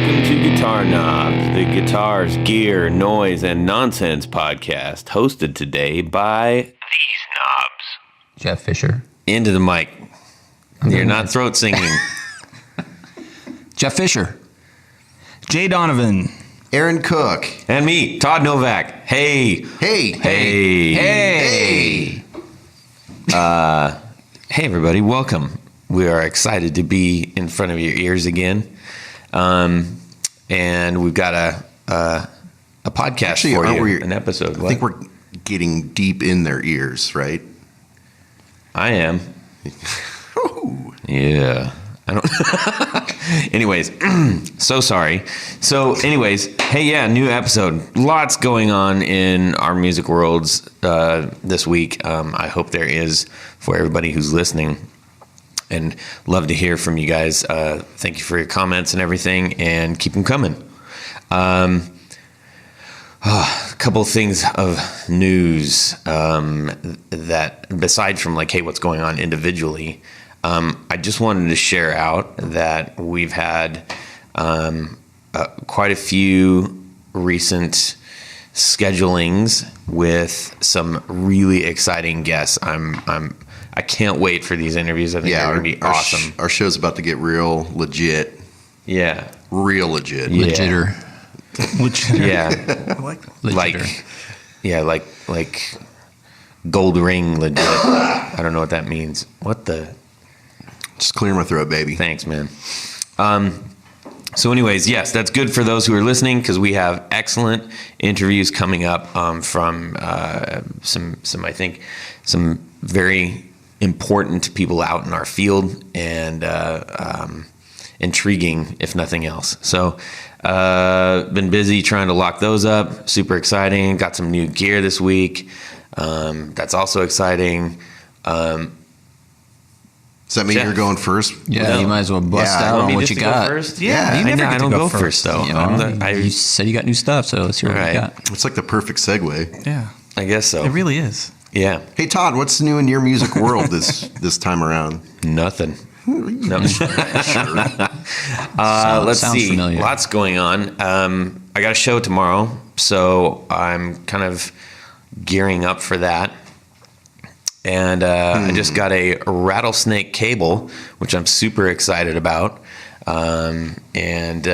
Welcome to Guitar Knobs, the guitars, gear, noise, and nonsense podcast, hosted today by these knobs. Jeff Fischer. Into the mic. You're not throat singing. Jeff Fischer. Jay Donovan. Aaron Cook. And me, Todd Novak. Hey. Hey. Hey. Hey. Hey, everybody. Welcome. We are excited to be in front of your ears again. And we've got a podcast Actually, for you, we, an episode. I think we're getting deep in their ears, right? I am. Yeah. I don't. Anyways, so sorry. So, anyways, hey, yeah, new episode. Lots going on in our music worlds this week. I hope there is for everybody who's listening. And love to hear from you guys. Thank you for your comments and everything, and keep them coming. A couple of things of news that, beside from like, hey, what's going on individually, I just wanted to share out that we've had quite a few recent schedulings with some really exciting guests. I can't wait for these interviews. I think they're going to be awesome. Our show's about to get real legit. Yeah. Real legit. Yeah. Legitter. Yeah. I like Legitter. Like gold ring legit. I don't know what that means. What the? Just clear my throat, baby. Thanks, man. So anyways, yes, that's good for those who are listening, because we have excellent interviews coming up from some I think some very important people out in our field, and intriguing, if nothing else. So been busy trying to lock those up. Super exciting. Got some new gear this week. That's also exciting. Does that mean Jeff? You're going first? Yeah, No. you might as well bust Yeah, out on Me what just you to got. Go first? Yeah. You never I get to don't go first, first though. You know? I You said you got new stuff, so let's hear what Right. you got. It's like the perfect segue. Yeah, guess so. it really is. Yeah. Hey, Todd, what's new in your music world this time around? Nothing. No. Let's Sounds see. familiar. Lots going on. I got a show tomorrow, so I'm kind of gearing up for that. And I just got a rattlesnake cable, which I'm super excited about. And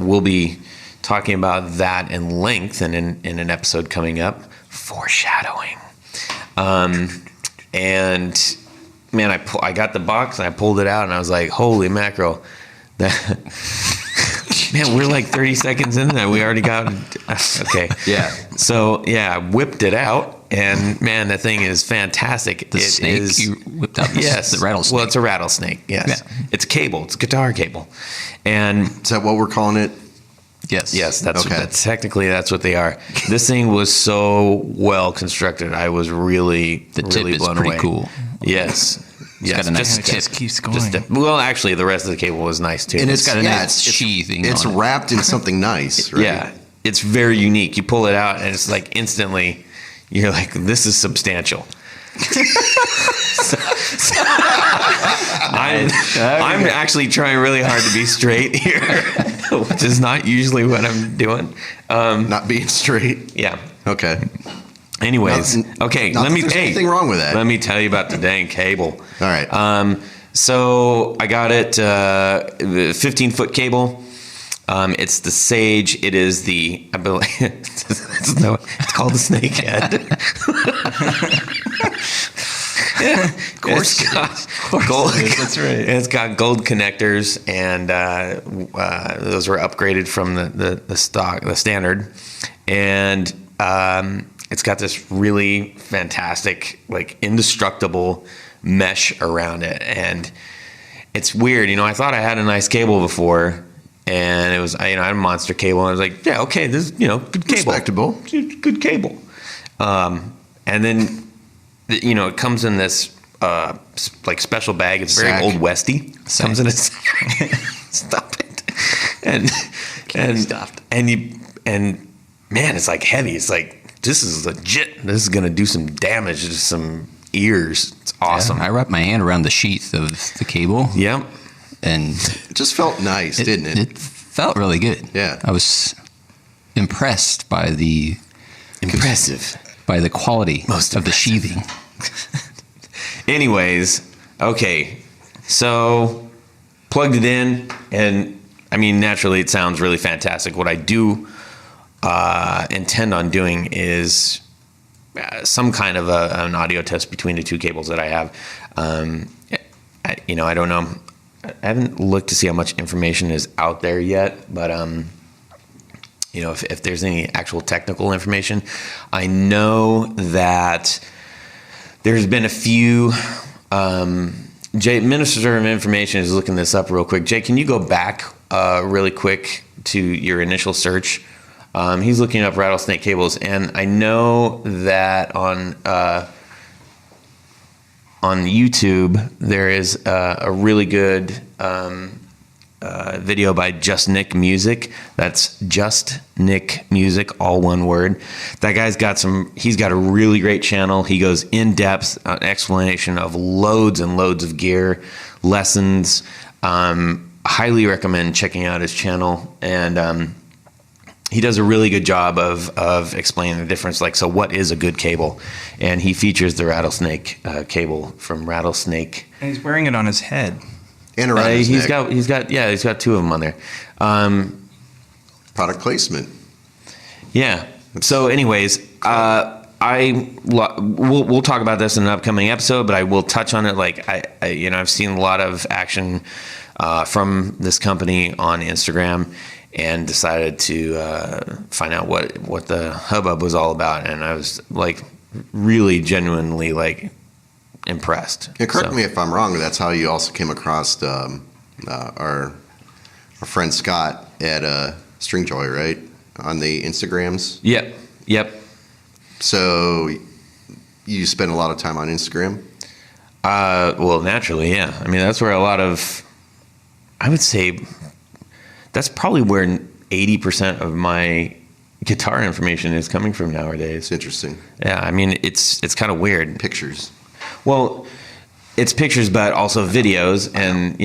we'll be talking about that in length and in an episode coming up. Foreshadowing. And man, I got the box and I pulled it out and I was like, holy mackerel. Man, we're like 30 seconds in there. We already got, okay. Yeah. So yeah, I whipped it out. And man, that thing is fantastic. The snake you whipped out. Yes, The rattlesnake. Well, it's a rattlesnake. Yes, Yeah. It's a cable. It's a guitar cable, and Is that what we're calling it? Yes. that's Okay. technically that's what they are. This thing was so well constructed. I was really The tip really is blown pretty away. cool. Yes. Yes, got a nice And it just keeps going. well, actually, the rest of the cable was nice too. And It's got a yeah, nice sheathing It's on it. wrapped in something nice, right? Yeah, it's very unique. You pull it out, and it's like instantly, you're like, this is substantial. I'm actually trying really hard to be straight here, which is not usually what I'm doing. Not being straight. Yeah. Okay. Anyways, okay. Not Let that me. there's anything wrong with that. Let me tell you about the dang cable. All right. So I got it, 15-foot cable. It's the Sage. It is the, I believe, it's called the Snakehead. Of course, gold. That's right. It's got gold connectors, and those were upgraded from the stock, the standard, and it's got this really fantastic, like indestructible mesh around it, and it's weird. I thought I had a nice cable before. And it was, I had a monster cable. And I was like, yeah, okay, this is, good cable. Respectable. Good cable. And then, it comes in this, like, special bag. It's very Sack. old Westy. Comes in a sack. Stop it. And man, it's like heavy. It's like, this is legit. This is going to do some damage to some ears. It's awesome. Yeah, I wrapped my hand around the sheath of the cable. Yep. And It just felt nice, didn't it? It felt really good. Yeah. I was impressed by the quality of the sheathing. Anyways, okay, so plugged it in, and I mean, naturally, it sounds really fantastic. What I do intend on doing is some kind of an audio test between the two cables that I have. I don't know. I haven't looked to see how much information is out there yet, but if there's any actual technical information, I know that there's been a few. Jay, Minister of Information is looking this up real quick. Jay, can you go back really quick to your initial search? He's looking up rattlesnake cables, and I know that on YouTube there is a really good video by Just Nick Music. That's Just Nick Music, all one word. That guy's he's got a really great channel. He goes in depth, explanation of loads and loads of gear, lessons. Highly recommend checking out his channel. And he does a really good job of explaining the difference. Like, so what is a good cable? And he features the rattlesnake cable from Rattlesnake. And he's wearing it on his head. And around his neck. He's got two of them on there. Product placement. Yeah. So, anyways, we'll talk about this in an upcoming episode, but I will touch on it. Like I've seen a lot of action from this company on Instagram, and decided to find out what the hubbub was all about, and I was like really genuinely like impressed. Yeah, correct me if I'm wrong. That's how you also came across our friend Scott at String Joy, right? On the Instagrams. Yep. So you spend a lot of time on Instagram? Well, naturally, yeah. I mean, that's where a lot of, I would say, that's probably where 80% of my guitar information is coming from nowadays. It's interesting. Yeah, I mean, it's kind of weird. Pictures. Well, it's pictures, but also videos, and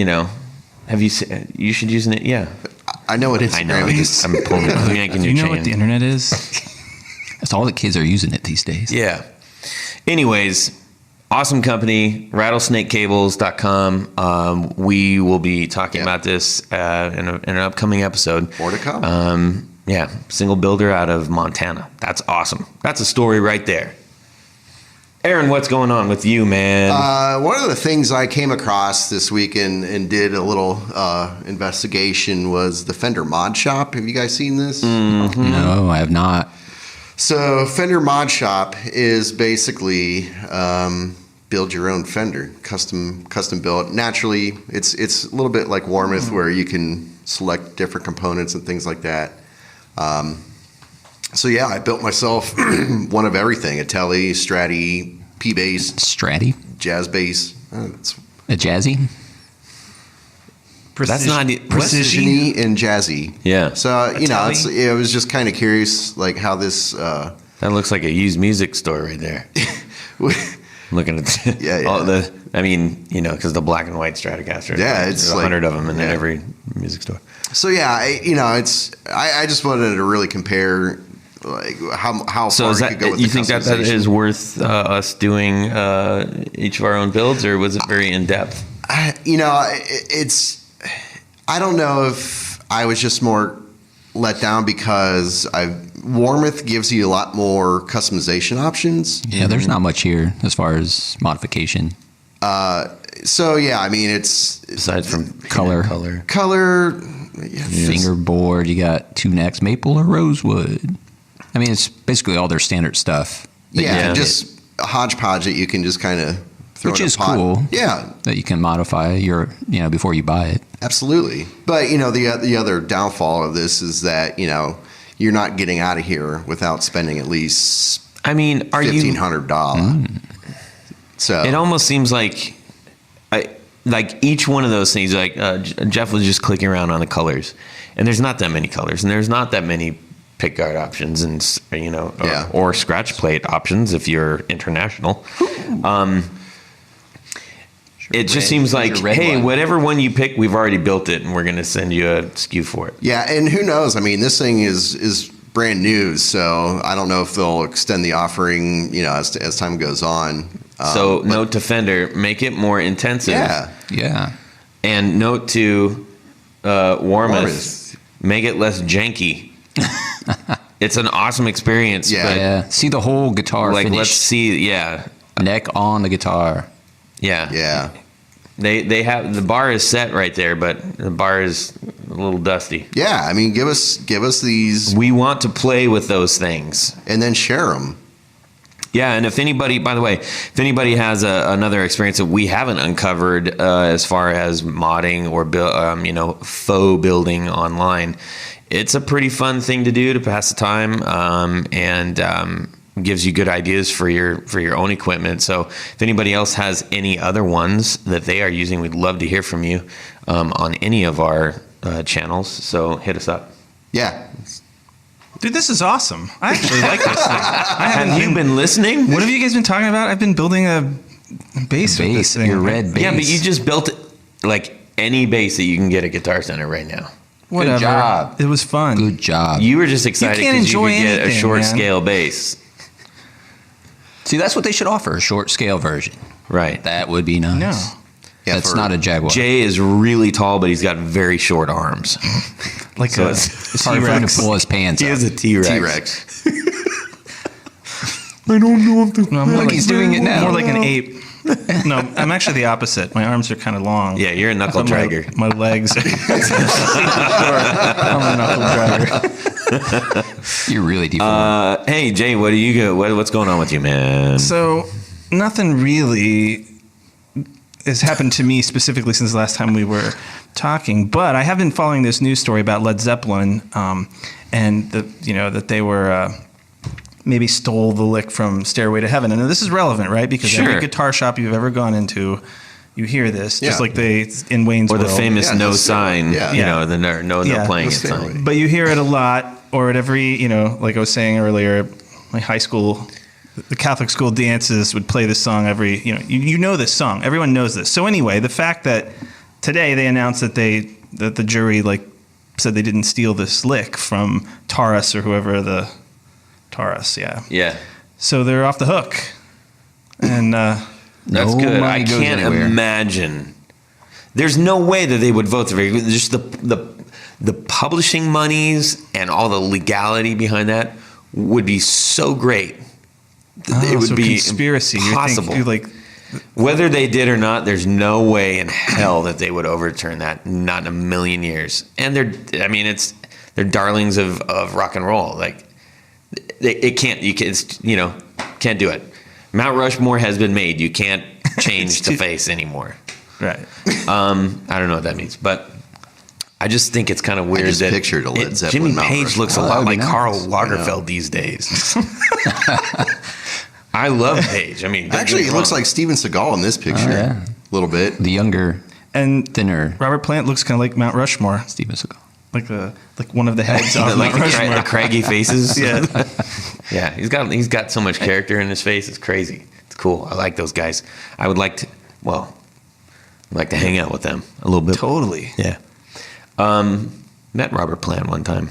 have you seen? You should use it. Yeah, I know what Instagram I know. is. I'm pulling. I'm yanking Do your you know chain. what the internet is? That's all the kids are using it these days. Yeah. Anyways, awesome company, rattlesnakecables.com. We will be talking about this in an upcoming episode. More to come. Yeah, single builder out of Montana. That's awesome. That's a story right there. Aaron, what's going on with you, man? One of the things I came across this week and did a little investigation was the Fender Mod Shop. Have you guys seen this? Mm-hmm. No, I have not. So Fender Mod Shop is basically build your own Fender, custom built. Naturally, it's a little bit like Warmouth, where you can select different components and things like that. So yeah, I built myself one of everything: a Tele, Stratty, P-Bass, Stratty? Jazz Bass. It's A jazzy? That's not precision-y and jazzy. Yeah. So I was just kind of curious, like how this. That looks like a used music store right there. Looking at all the, I mean, because the black and white Stratocaster. Yeah, it's there's 100 of them in every music store. So yeah, I just wanted to really compare, like how So far is you that, could go with you the think that customization. is worth us doing each of our own builds, or was it very in depth? I don't know if I was just more let down because Warmouth gives you a lot more customization options. Yeah, there's not much here as far as modification. So yeah, I mean it's Besides from Color. color. Fingerboard, you got two necks, maple or rosewood. I mean, it's basically all their standard stuff. that you Yeah, can just a hodgepodge that you can just kind of throw Which in a is pot. cool. Yeah, that you can modify before you buy it. absolutely. But the other downfall of this is that you're not getting out of here without spending at least I mean, are you? $1,500. So It almost seems like each one of those things. Like Jeff was just clicking around on the colors, and there's not that many colors, and there's not that many pickguard options, and or scratch plate options if you're international. it just seems like, red hey, one. whatever one you pick, we've already built it, and we're going to send you a SKU for it. Yeah, and who knows? I mean, this thing is brand new, so I don't know if they'll extend the offering, as time goes on. So note to Fender, make it more intensive. Yeah. And note to Warmouth, Warmouth. make it less janky. It's an awesome experience. Yeah. But Yeah. See the whole guitar like, finish. let's see. Yeah. Neck on the guitar. Yeah. Yeah. They have the bar is set right there, but the bar is a little dusty. Yeah. I mean, give us these We want to play with those things. and then share them. Yeah, and if anybody, by the way, if anybody has another experience that we haven't uncovered as far as modding or faux building online, it's a pretty fun thing to do to pass the time, and gives you good ideas for your own equipment. So if anybody else has any other ones that they are using, we'd love to hear from you on any of our channels. So hit us up. Yeah. Dude, this is awesome. I actually like this thing. Have you been listening? What have you guys been talking about? I've been building a bass with this thing. Your red bass. Yeah, but you just built like any bass that you can get at Guitar Center right now. Whatever. job. It was fun. Good job. You were just excited can't because you enjoy could get a anything, short man. scale bass. See, that's what they should offer, a short scale version. Right. That would be nice. No. Yeah, That's for- not a Jaguar. Jay is really tall, but he's got very short arms. Like So a It's hard for him to pull his pants He up. is a T-Rex. T-Rex. I don't know if the... No, I'm more Look, he's doing it now. More like an ape. No, I'm actually the opposite. My arms are kind of long. Yeah, you're a knuckle But dragger. My legs. I'm a knuckle dragger. You're really deformed. Hey, Jay, what do you go? What's going on with you, man? So nothing really has happened to me specifically since the last time we were talking, but I have been following this news story about Led Zeppelin, and that they were maybe stole the lick from Stairway to Heaven. And this is relevant, right? Because Sure. every guitar shop you've ever gone into, you hear this, just Yeah. like they in Wayne's Or the World. famous Yeah, no the sign, yeah. the no Yeah. playing The it stairway. sign. But you hear it a lot, or at every, like I was saying earlier, my high school, the Catholic school dances would play this song every, you know this song. Everyone knows this. So anyway, the fact that today they announced that the jury said they didn't steal this lick from Taurus or whoever the Taurus, yeah. Yeah, So they're off the hook. And that's No good. money I goes can't anywhere. imagine. There's no way that they would vote the just the publishing monies and all the legality behind that would be so great. It would so be conspiracy. impossible. You're like, Whether they did or not, there's no way in hell that they would overturn that. Not in a million years. And they're darlings of rock and roll. Like can't do it. Mount Rushmore has been made. You can't change the face anymore. right. I don't know what that means, but I just think it's kind of weird just that pictured a Led Zeppelin Jimmy Mount Page Rushmore. looks a Oh, lot that'd be like nice. Karl Lagerfeld these days. I love Page. I mean, don't Actually, get it me looks wrong. like Steven Seagal in this picture. yeah. A little bit. The younger, And thinner Robert Plant looks kind of like Mount Rushmore. Steven Seagal. Like one of the heads on like Mount Rushmore. the craggy faces. Yeah. Yeah, he's got so much character in his face. It's crazy. It's cool. I like those guys. I would like to. Well, I'd like to hang out with them a little bit. Totally. Yeah. Met Robert Plant one time.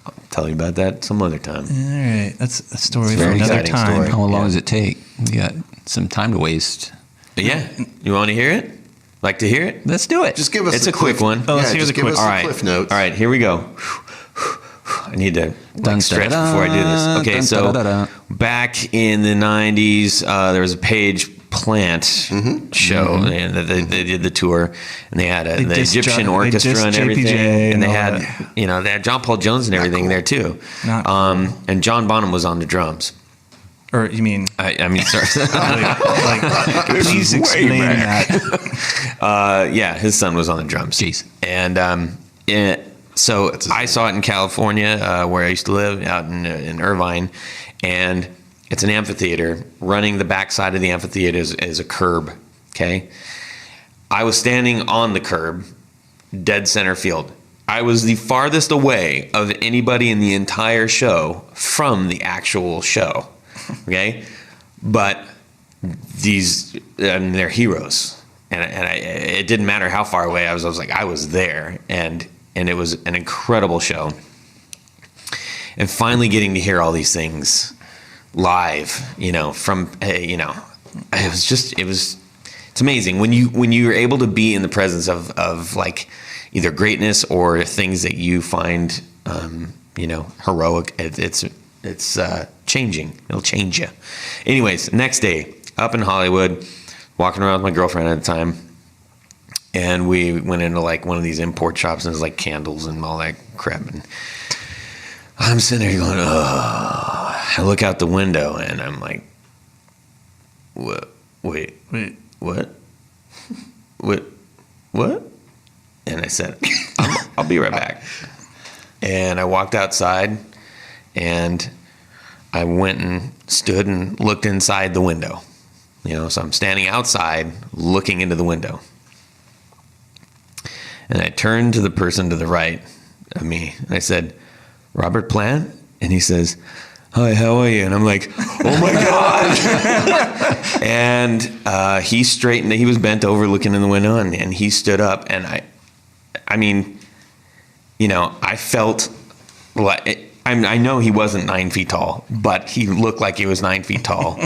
I'll tell you about that some other time. All right. That's a story It's a for very another exciting time. story. How long Yeah. does it take? We got some time to waste. But yeah, you want to hear it? Like to hear it? Let's do it. Just give us It's the a quick cliff- one. Oh, let's yeah, hear just the give quick- us All the right. cliff notes. All right, here we go. I need to Dun, stretch da, da, before I do this. dun, Okay, dun, so da, da, da. back in the 90s, there was a Page Plant show, and they did the tour, and they had They the dissed Egyptian they orchestra dissed and JPJ everything, and they all had that. they had John Paul Jones and everything cool. there too. Not And John Bonham was on the drums. Or you mean, I mean, sorry. please way explain back. that. Yeah, his son was on the drums. Jason. And so his I name. saw it in California, where I used to live, out in Irvine, and it's an amphitheater. Running the backside of the amphitheater is a curb. Okay, I was standing on the curb, dead center field. I was the farthest away of anybody in the entire show from the actual show. Okay, but they're heroes. it didn't matter how far away I was. I was like, I was there, and it was an incredible show. And finally getting to hear all these things live, from it's amazing when you're able to be in the presence of like either greatness or things that you find heroic. It's changing. It'll change you. Anyways, next day up in Hollywood, walking around with my girlfriend at the time, and we went into like one of these import shops, and there's like candles and all that crap, and I'm sitting there going, oh. I look out the window and I'm like, what? Wait, what? What? And I said, I'll be right back. And I walked outside, and I went and stood and looked inside the window. So I'm standing outside looking into the window. And I turned to the person to the right of me, and I said, Robert Plant? And he says, hi, how are you? And I'm like, oh my God. And he straightened, he was bent over looking in the window, and he stood up. And I felt like, I know he wasn't 9 feet tall, but he looked like he was 9 feet tall.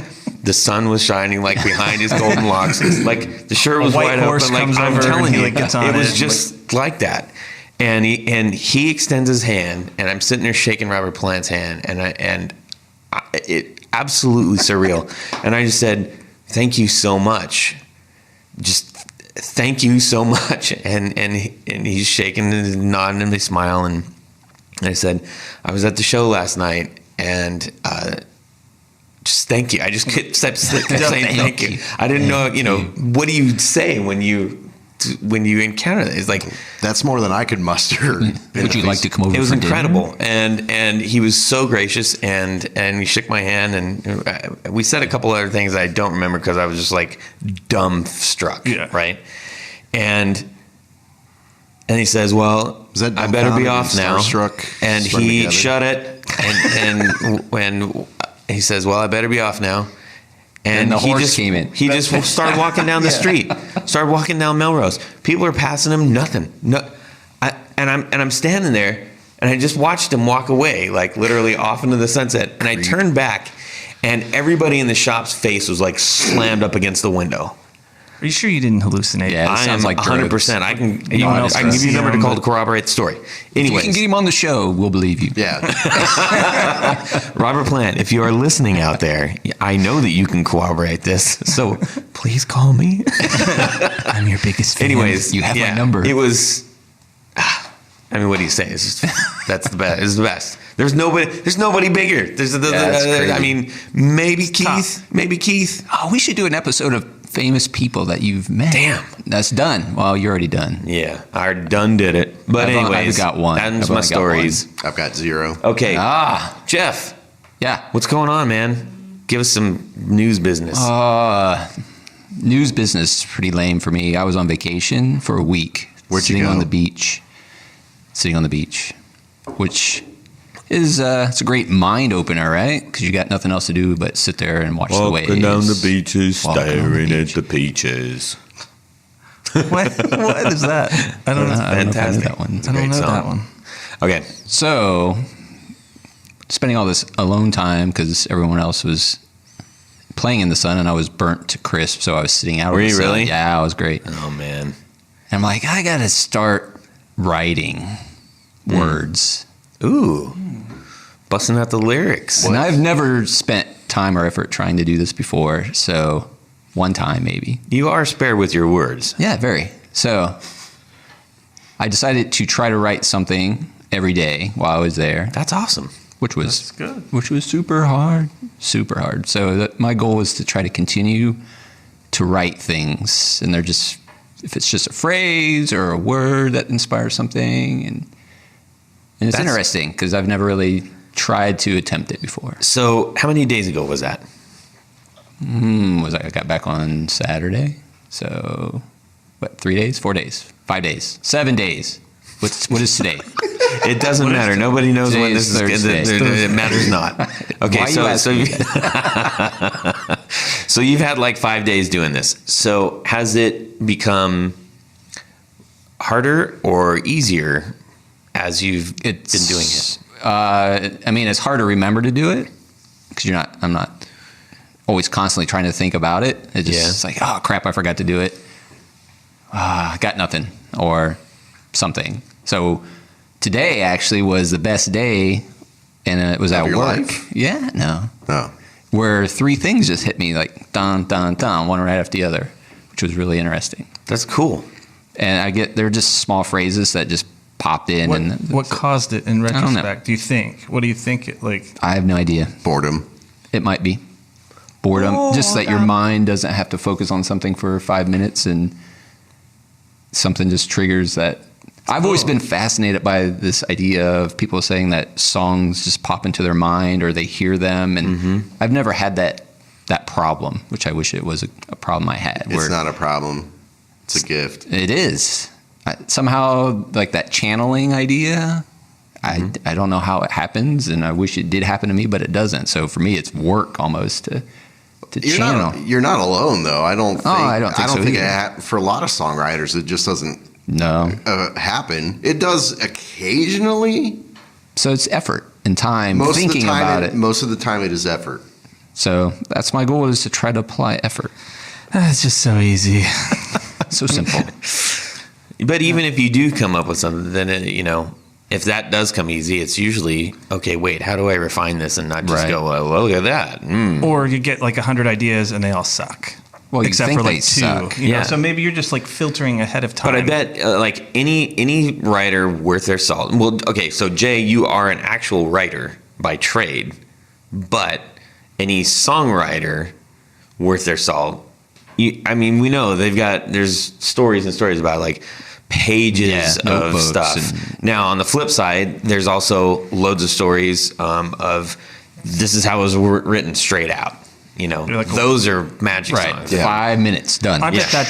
The sun was shining like behind his golden locks. Like the shirt was wide open. Like I'm telling you, it was just like that. And he extends his hand, and I'm sitting there shaking Robert Plant's hand, and it absolutely surreal. And I just said, "Thank you so much, just thank you so much." And he's shaking and nodding, and they smile. And I said, "I was at the show last night, and just thank you." I just kept saying thank you. I didn't know, what do you say when you encounter it? It's like, that's more than I could muster. Would you like to come over? It was for incredible, dinner? and he was so gracious, and he shook my hand, and we said a couple other things I don't remember because I was just like dumbstruck, right? And he says, "Well, I better be off now." And he shut it, and he says, "Well, I better be off now." And the horse came in. He just started walking down the street. Started walking down Melrose. People are passing him. Nothing. No. I'm standing there, and I just watched him walk away, like literally off into the sunset. And I turned back, and everybody in the shop's face was like slammed up against the window. Are you sure you didn't hallucinate? Yeah, I am like 100%. I can give you a number to call to corroborate the story. Anyway, we can get him on the show. We'll believe you. Yeah. Robert Plant, if you are listening out there, I know that you can corroborate this, so please call me. I'm your biggest fan. Anyways, you have my number. It was. What do you say? That's the best. It's the best. There's nobody bigger. Maybe Keith. Maybe Keith. Oh, we should do an episode of famous people that you've met. Damn. That's done. Well, you're already done. Yeah, I done did it. But anyways, I've got one. That's my stories. I've got 0. Okay. Jeff. Yeah. What's going on, man? Give us some news business. News business is pretty lame for me. I was on vacation for a week. Where'd you sitting go? Sitting on the beach, which is it's a great mind opener, right? Because you got nothing else to do but sit there and watch the waves. Walking down the beaches, staring beach. at the peaches. What is that? I don't know. Fantastic. That one. I don't know that one. Okay. So, spending all this alone time because everyone else was playing in the sun and I was burnt to crisp, so I was sitting out. Were in the you sun. really? Yeah, it was great. Oh man. And I'm like, I gotta start writing words. Ooh. Busting out the lyrics. And I've never spent time or effort trying to do this before, so one time maybe. You are spared with your words. Yeah, very. So I decided to try to write something every day while I was there, That's awesome. which was That's good. which was super hard. So my goal was to try to continue to write things, and they're just, if it's just a phrase or a word that inspires something, and it's That's- interesting because I've never really tried to attempt it before. So how many days ago was that? I got back on Saturday, so what? 3 days, 4 days, 5 days, 7 days. What is today? It doesn't matter. Nobody knows Today when is this is. Thursday. It matters not. Okay, Why you asking me So you've had like 5 days doing this. So has it become harder or easier as you've been doing it? I mean, it's hard to remember to do it because I'm not always constantly trying to think about it. It's like, oh crap, I forgot to do it. I got nothing or something. So today actually was the best day, and it was at your work. life? Yeah, no. Oh. Where 3 things just hit me like dun dun dun, one right after the other, which was really interesting. That's cool. And they're just small phrases that just popped in. What caused it in don't know. retrospect? Do you think? What do you think? I have no idea. Boredom. It might be boredom. Just that your mind doesn't have to focus on something for 5 minutes, and something just triggers that. I've always been fascinated by this idea of people saying that songs just pop into their mind or they hear them, and I've never had that problem, which I wish it was a problem I had. It's not a problem. It's a gift. It is. Somehow, like that channeling idea, I don't know how it happens, and I wish it did happen to me, but it doesn't. So for me, it's work almost to channel. You're not alone, though. I don't think. I don't think so For a lot of songwriters, it just doesn't No. happen. It does occasionally. So it's effort and time thinking about it. Most of the time, it is effort. So that's my goal, is to try to apply effort. It's just so easy. So simple. But even if you do come up with something, then if that does come easy, it's usually okay. Wait, how do I refine this and not just Right. go, well, look at that? Or you get like 100 ideas and they all suck. Well, you Except think for like they 2. suck. You know? Yeah. So maybe you're just like filtering ahead of time. But I bet like any writer worth their salt. Well, okay, so Jay, you are an actual writer by trade, but any songwriter worth their salt. We know there's stories and stories about like pages of notebooks stuff. Now, on the flip side, there's also loads of stories of this is how it was written straight out. like, those are magic Right. songs. 5 minutes, done. I bet Yeah.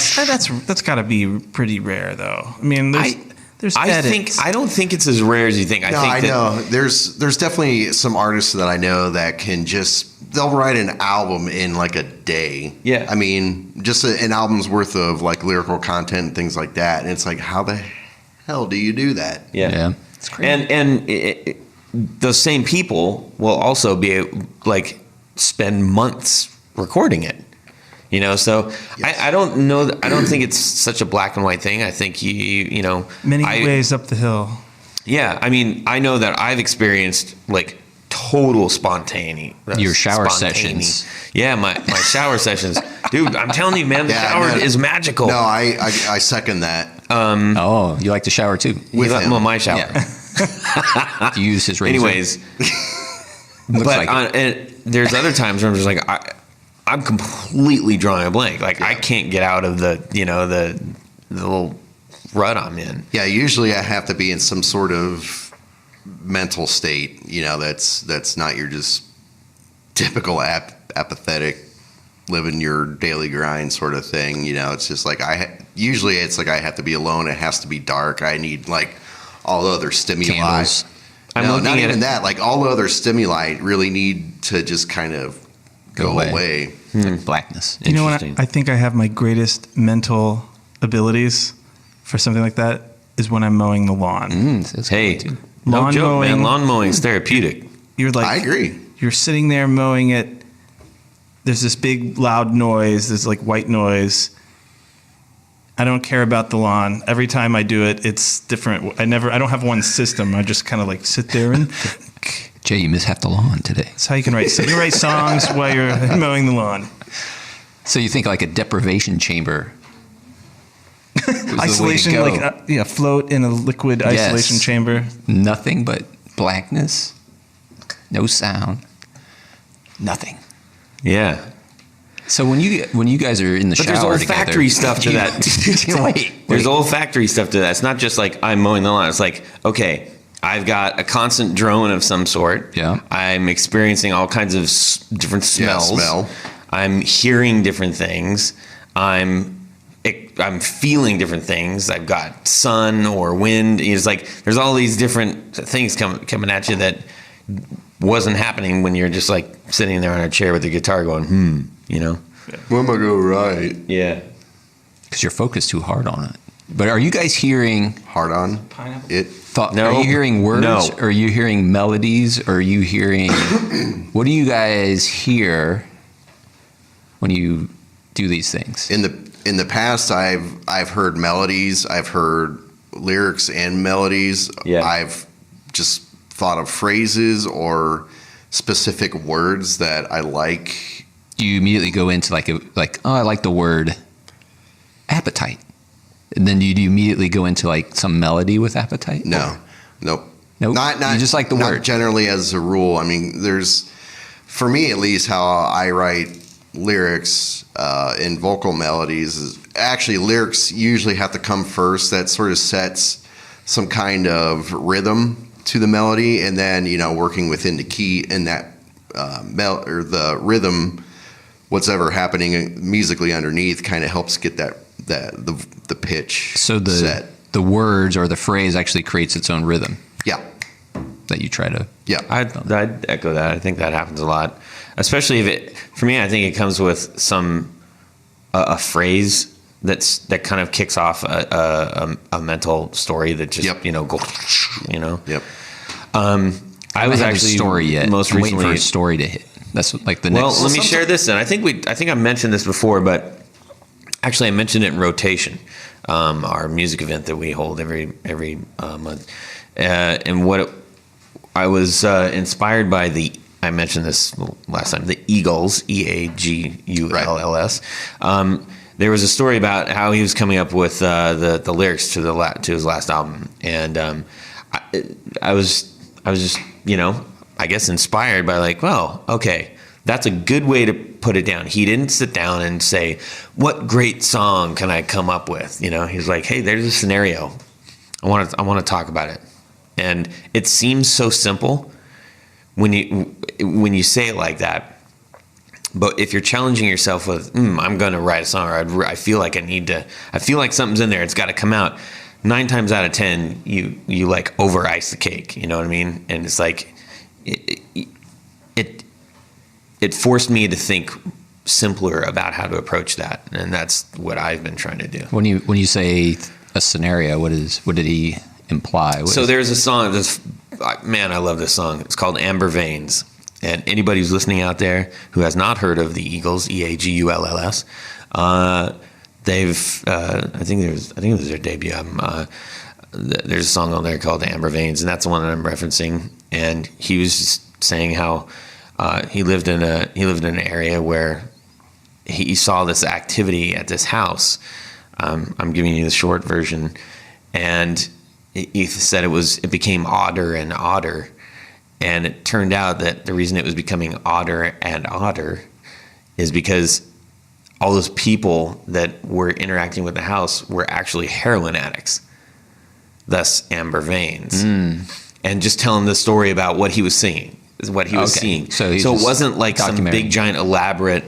that's got to be pretty rare, though. I mean, there's edits. I don't think it's as rare as you think. I know. There's definitely some artists that I know that can they'll write an album in like a day. Yeah. I mean, just an album's worth of like lyrical content and things like that. And it's like, how the hell do you do that? Yeah. It's crazy. And those same people will also be like spend months recording it. So Yes. I don't know. I don't think it's such a black and white thing. I think Many ways up the hill. Yeah, I know that I've experienced like total spontaneity. Your shower sessions. Yeah, my shower sessions, dude. I'm telling you, man, the Yeah, shower man. is magical. No, I second that. Oh, you like to shower too? With him. Well, my shower. Yeah. You use his razor. Anyways, Looks but like it. and there's other times where I'm just like I'm completely drawing a blank. Like I can't get out of the the little rut I'm in. Yeah, usually I have to be in some sort of mental state, that's not your just typical apathetic, living your daily grind sort of thing. It's just like usually it's like I have to be alone. It has to be dark. I need like all the other stimuli. Candles. I'm Not looking at even it. that. Like all the other stimuli really need to just kind of go away. It's like blackness. You know what? Interesting. I think I have my greatest mental abilities for something like that is when I'm mowing the lawn. That's Hey, cool, too. no Lawn joke, man. mowing. Lawn mowing is therapeutic. You're like, I agree. You're sitting there mowing it. There's this big loud noise. There's like white noise. I don't care about the lawn. Every time I do it, it's different. I don't have one system. I just kind of like sit there and Jay, you missed half the lawn today. that's how you can write. So you write songs while you're mowing the lawn. So you think like a deprivation chamber. was the way to Isolation, go. like float in a liquid isolation chamber. Nothing but blackness. No sound. Nothing. Yeah. So when you guys are in the But there's shower olfactory together, stuff to that. Wait. There's olfactory stuff to that. It's not just like I'm mowing the lawn. It's like, okay, I've got a constant drone of some sort. Yeah. I'm experiencing all kinds of different smells. smell. I'm hearing different things. I'm feeling different things. I've got sun or wind. It's like there's all these different things coming at you that wasn't happening when you're just like sitting there on a chair with the guitar going, When am I go right? Yeah. Because you're focused too hard on it. But are you guys hearing Hard on Pineapple. it. No. Are you hearing words? No. Or are you hearing melodies? Or are you hearing? What do you guys hear when you do these things? In the past, I've heard melodies. I've heard lyrics and melodies. Yeah. I've just thought of phrases or specific words that I like. You immediately go into oh, I like the word appetite. And then do you immediately go into like some melody with appetite? No, nope. Nope. Not You just like the not word. generally as a rule. I mean, there's, for me at least, how I write lyrics in vocal melodies is actually lyrics usually have to come first. That sort of sets some kind of rhythm to the melody, and then working within the key in that or the rhythm, what's ever happening musically underneath kind of helps get the pitch So set. the words or the phrase actually creates its own rhythm Yeah, that you try to. yeah. I'd echo that. I think that happens a lot, especially for me, I think it comes with a phrase that kind of kicks off a mental story that just, Yep. go. Yep. I was haven't actually a story yet. most I'm waiting recently. for a story to hit. That's like the Well, next. let me share this then. I think I mentioned this before, but actually I mentioned it in Rotation, our music event that we hold every month. And I was inspired by I mentioned this last time, the Eagles, Eagulls. There was a story about how he was coming up with the lyrics to his last album, and I was just I guess inspired by like, well, okay, that's a good way to put it down. He didn't sit down and say, what great song can I come up with? He's like, hey, there's a scenario. I want to talk about it. And it seems so simple when you say it like that. But if you're challenging yourself with, I'm going to write a song, or I feel like I feel like something's in there, it's got to come out. 9 times out of 10, you like over ice the cake. You know what I mean? And it's like, it forced me to think simpler about how to approach that, and that's what I've been trying to do. When you say a scenario, what did he imply? There's a song. I love this song. It's called Amber Veins. And anybody who's listening out there who has not heard of the Eagles, Eagulls, they've I think it was their debut album. There's a song on there called Amber Veins, and that's the one that I'm referencing. And he was just saying how he lived in an area where he saw this activity at this house. I'm giving you the short version, and he said it became odder and odder. And it turned out that the reason it was becoming odder and odder is because all those people that were interacting with the house were actually heroin addicts, thus Amber Veins. And just telling the story about what he was singing, is what he was seeing. So it wasn't like some big, giant, elaborate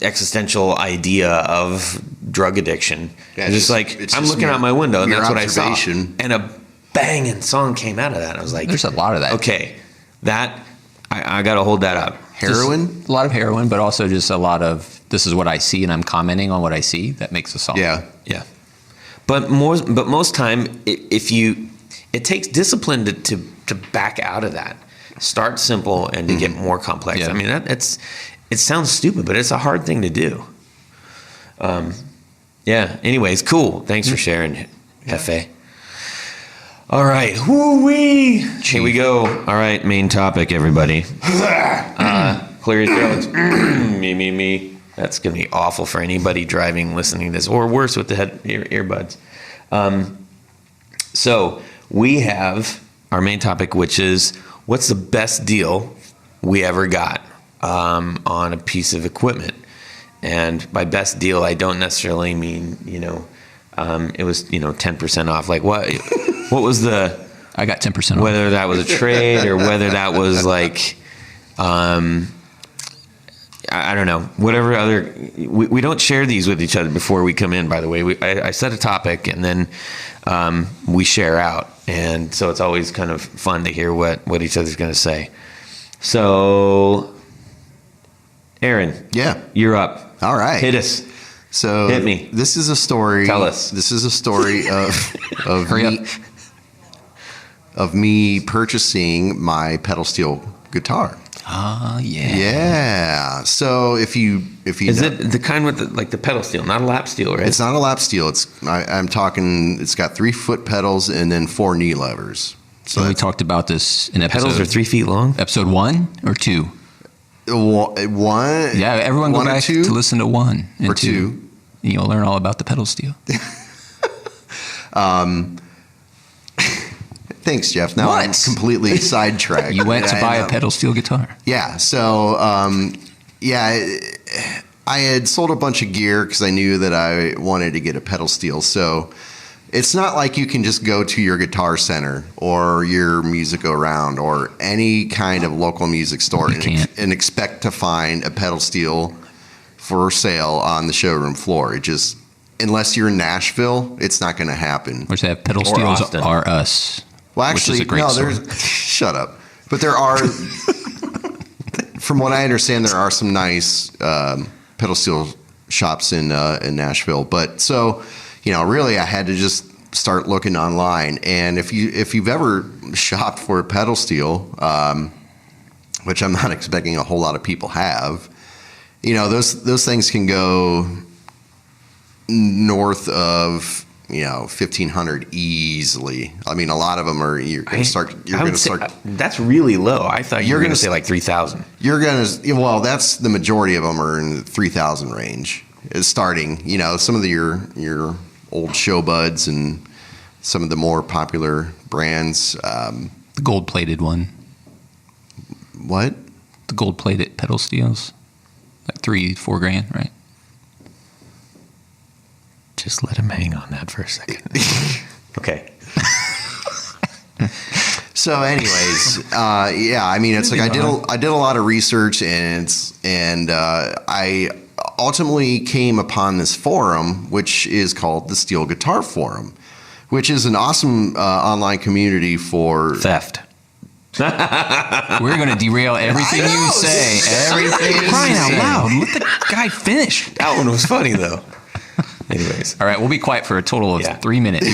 existential idea of drug addiction. Yeah, it's just like, I'm looking out my window and that's what I saw. And a banging song came out of that. I was like, there's a lot of that. Okay, I got to hold that up. Heroin? Just a lot of heroin, but also just a lot of, this is what I see and I'm commenting on what I see. That makes a song. Yeah. Yeah. But most time, it takes discipline to back out of that. Start simple and to get more complex. Yeah. I mean, it sounds stupid, but it's a hard thing to do. Yeah. Anyways, cool. Thanks for sharing, Hefe. All right. Woo-wee. Here we go. All right. Main topic, everybody. Clear your throats. Me. That's going to be awful for anybody driving, listening to this, or worse with the earbuds. So we have our main topic, which is what's the best deal we ever got on a piece of equipment. And by best deal, I don't necessarily mean, it was, 10% off. Like what was the... I got 10% off. Whether that was a trade or whether that was like... I don't know. Whatever other, we don't share these with each other before we come in. By the way, I set a topic and then we share out, and so it's always kind of fun to hear what each other's going to say. So, Aaron, Yeah. you're up. All right. Hit us. So Hit me. This is a story. Tell us. This is a story of Hurry me, up. of me purchasing my pedal steel guitar. Ah, yeah. Yeah. So if you Is know, it the kind with the pedal steel, not a lap steel, right? it's not a lap steel. I'm talking. It's got 3-foot pedals and then 4 knee levers. So So we that's- talked about this in Pedals are 3 feet long. episode 1 or 2. one. Yeah, everyone go one or back two? to listen to 1 and Or 2. two. And you'll learn all about the pedal steel. Thanks, Jeff. Now I'm What? completely sidetracked. You went to I buy know. a pedal steel guitar. Yeah. So, I had sold a bunch of gear because I knew that I wanted to get a pedal steel. So it's not like you can just go to your Guitar Center or your Music Around or any kind of local music store You can't. and expect to find a pedal steel for sale on the showroom floor. It just, unless you're in Nashville, it's not going to happen. Which have pedal Or steels Austin. are us. Well, which actually, is a great no. store. There's shut up. But there are, from what I understand, there are some nice pedal steel shops in Nashville. But so, really, I had to just start looking online. And if you've ever shopped for a pedal steel, which I'm not expecting a whole lot of people have, those things can go north of. 1,500 easily. I mean, a lot of them are. You're going to start. That's really low. I thought you You're were going gonna to say like 3,000. You're going to. Well, that's the majority of them are in the 3,000 range. Is starting. Some of your old show buds and some of the more popular brands. The gold-plated one. What? The gold-plated pedal steels. Like $3-4 grand, right? Just let him hang on that for a second. Okay. So, anyways, I mean, it's like I did a lot of research, and I ultimately came upon this forum, which is called the Steel Guitar Forum, which is an awesome online community for Theft. We're going to derail everything you say. Everything you Crying out say. loud! Let the guy finish. That one was funny though. Anyways, All right, we'll be quiet for a total of Yeah. 3 minutes.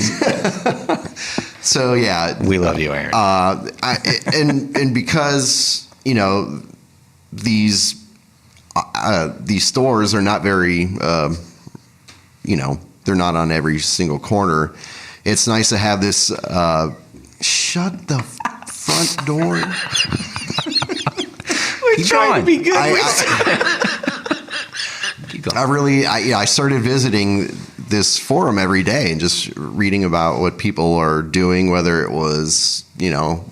So yeah, we love you, Aaron. and because these stores are not very they're not on every single corner. It's nice to have this. Shut the front door. We're trying to be good. Keep going. I started visiting this forum every day and just reading about what people are doing, whether it was,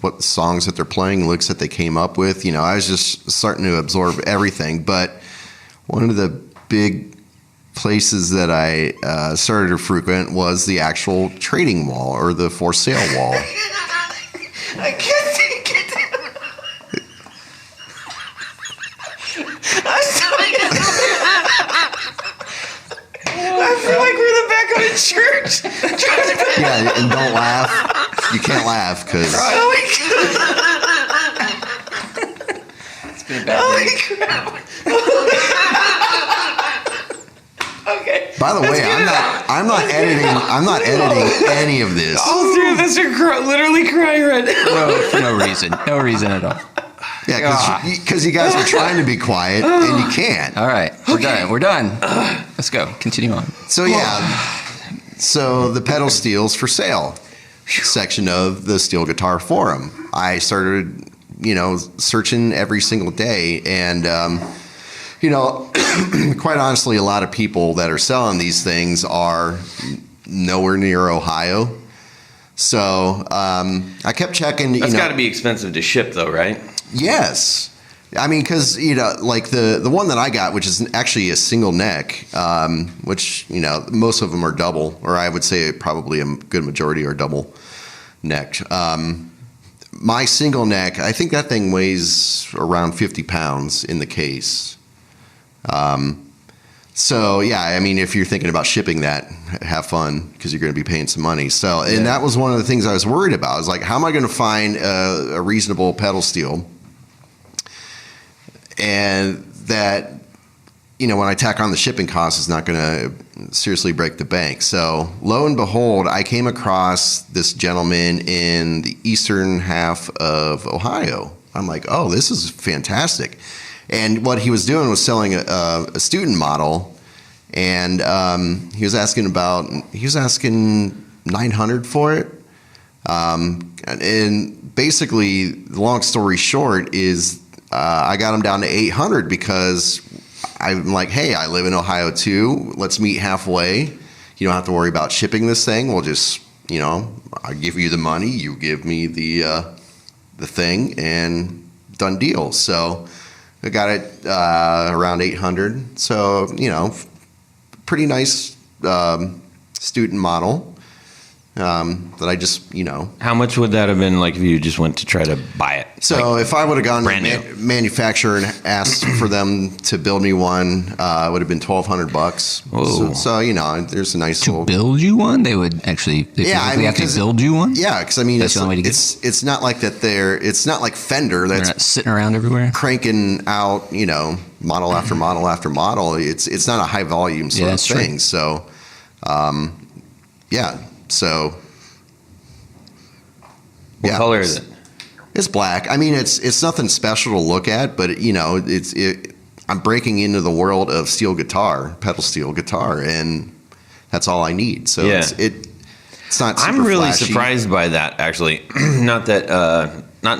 what songs that they're playing, licks that they came up with. I was just starting to absorb everything. But one of the big places that I started to frequent was the actual trading wall or the for sale wall. I can't take it. I'm sorry. I feel like we're in the back of a church. Yeah, and don't laugh. You can't laugh because Oh my God. Oh my crap. Okay. by the way, I'm not editing any of this. All three of us are literally crying right now. No, for no reason. No reason at all. Yeah, because you guys are trying to be quiet and you can't. All right, we're done. Let's go. Continue on. So so the pedal steels for sale section of the Steel Guitar Forum. I started, searching every single day, and quite honestly, a lot of people that are selling these things are nowhere near Ohio. So I kept checking. That's got to be expensive to ship, though, right? Yes. I mean, because, like the one that I got, which is actually a single neck, which, most of them are double, or I would say probably a good majority are double necked. My single neck, I think that thing weighs around 50 pounds in the case. So, yeah, I mean, if you're thinking about shipping that, have fun because you're going to be paying some money. So, and that was one of the things I was worried about. I was like, how am I going to find a reasonable pedal steel? And that when I tack on the shipping cost, it's not going to seriously break the bank. So lo and behold, I came across this gentleman in the eastern half of Ohio. I'm like, oh, this is fantastic. And what he was doing was selling a student model, and he was asking $900 for it. And basically, the long story short is I got him down to $800 because I'm like, hey, I live in Ohio too. Let's meet halfway. You don't have to worry about shipping this thing. We'll just, I give you the money, you give me the thing, and done deal. So I got it around $800. So pretty nice student model that I just How much would that have been like if you just went to try to buy it? So if I would have gone to brand the manufacturer and asked for them to build me one, it would have been $1,200. Whoa. So there's a nice To little build you one, they would actually have to build you one. Yeah, because That's the only way to get it's not like that. It's not like Fender They're that's not sitting around everywhere. cranking out model after model after model. It's not a high volume sort of that's true. thing. So so What color is it? It's black. I mean, it's nothing special to look at, but I'm breaking into the world of steel guitar, pedal steel guitar, and that's all I need. So Yeah. it's not. Super I'm really flashy. surprised by that, actually. Not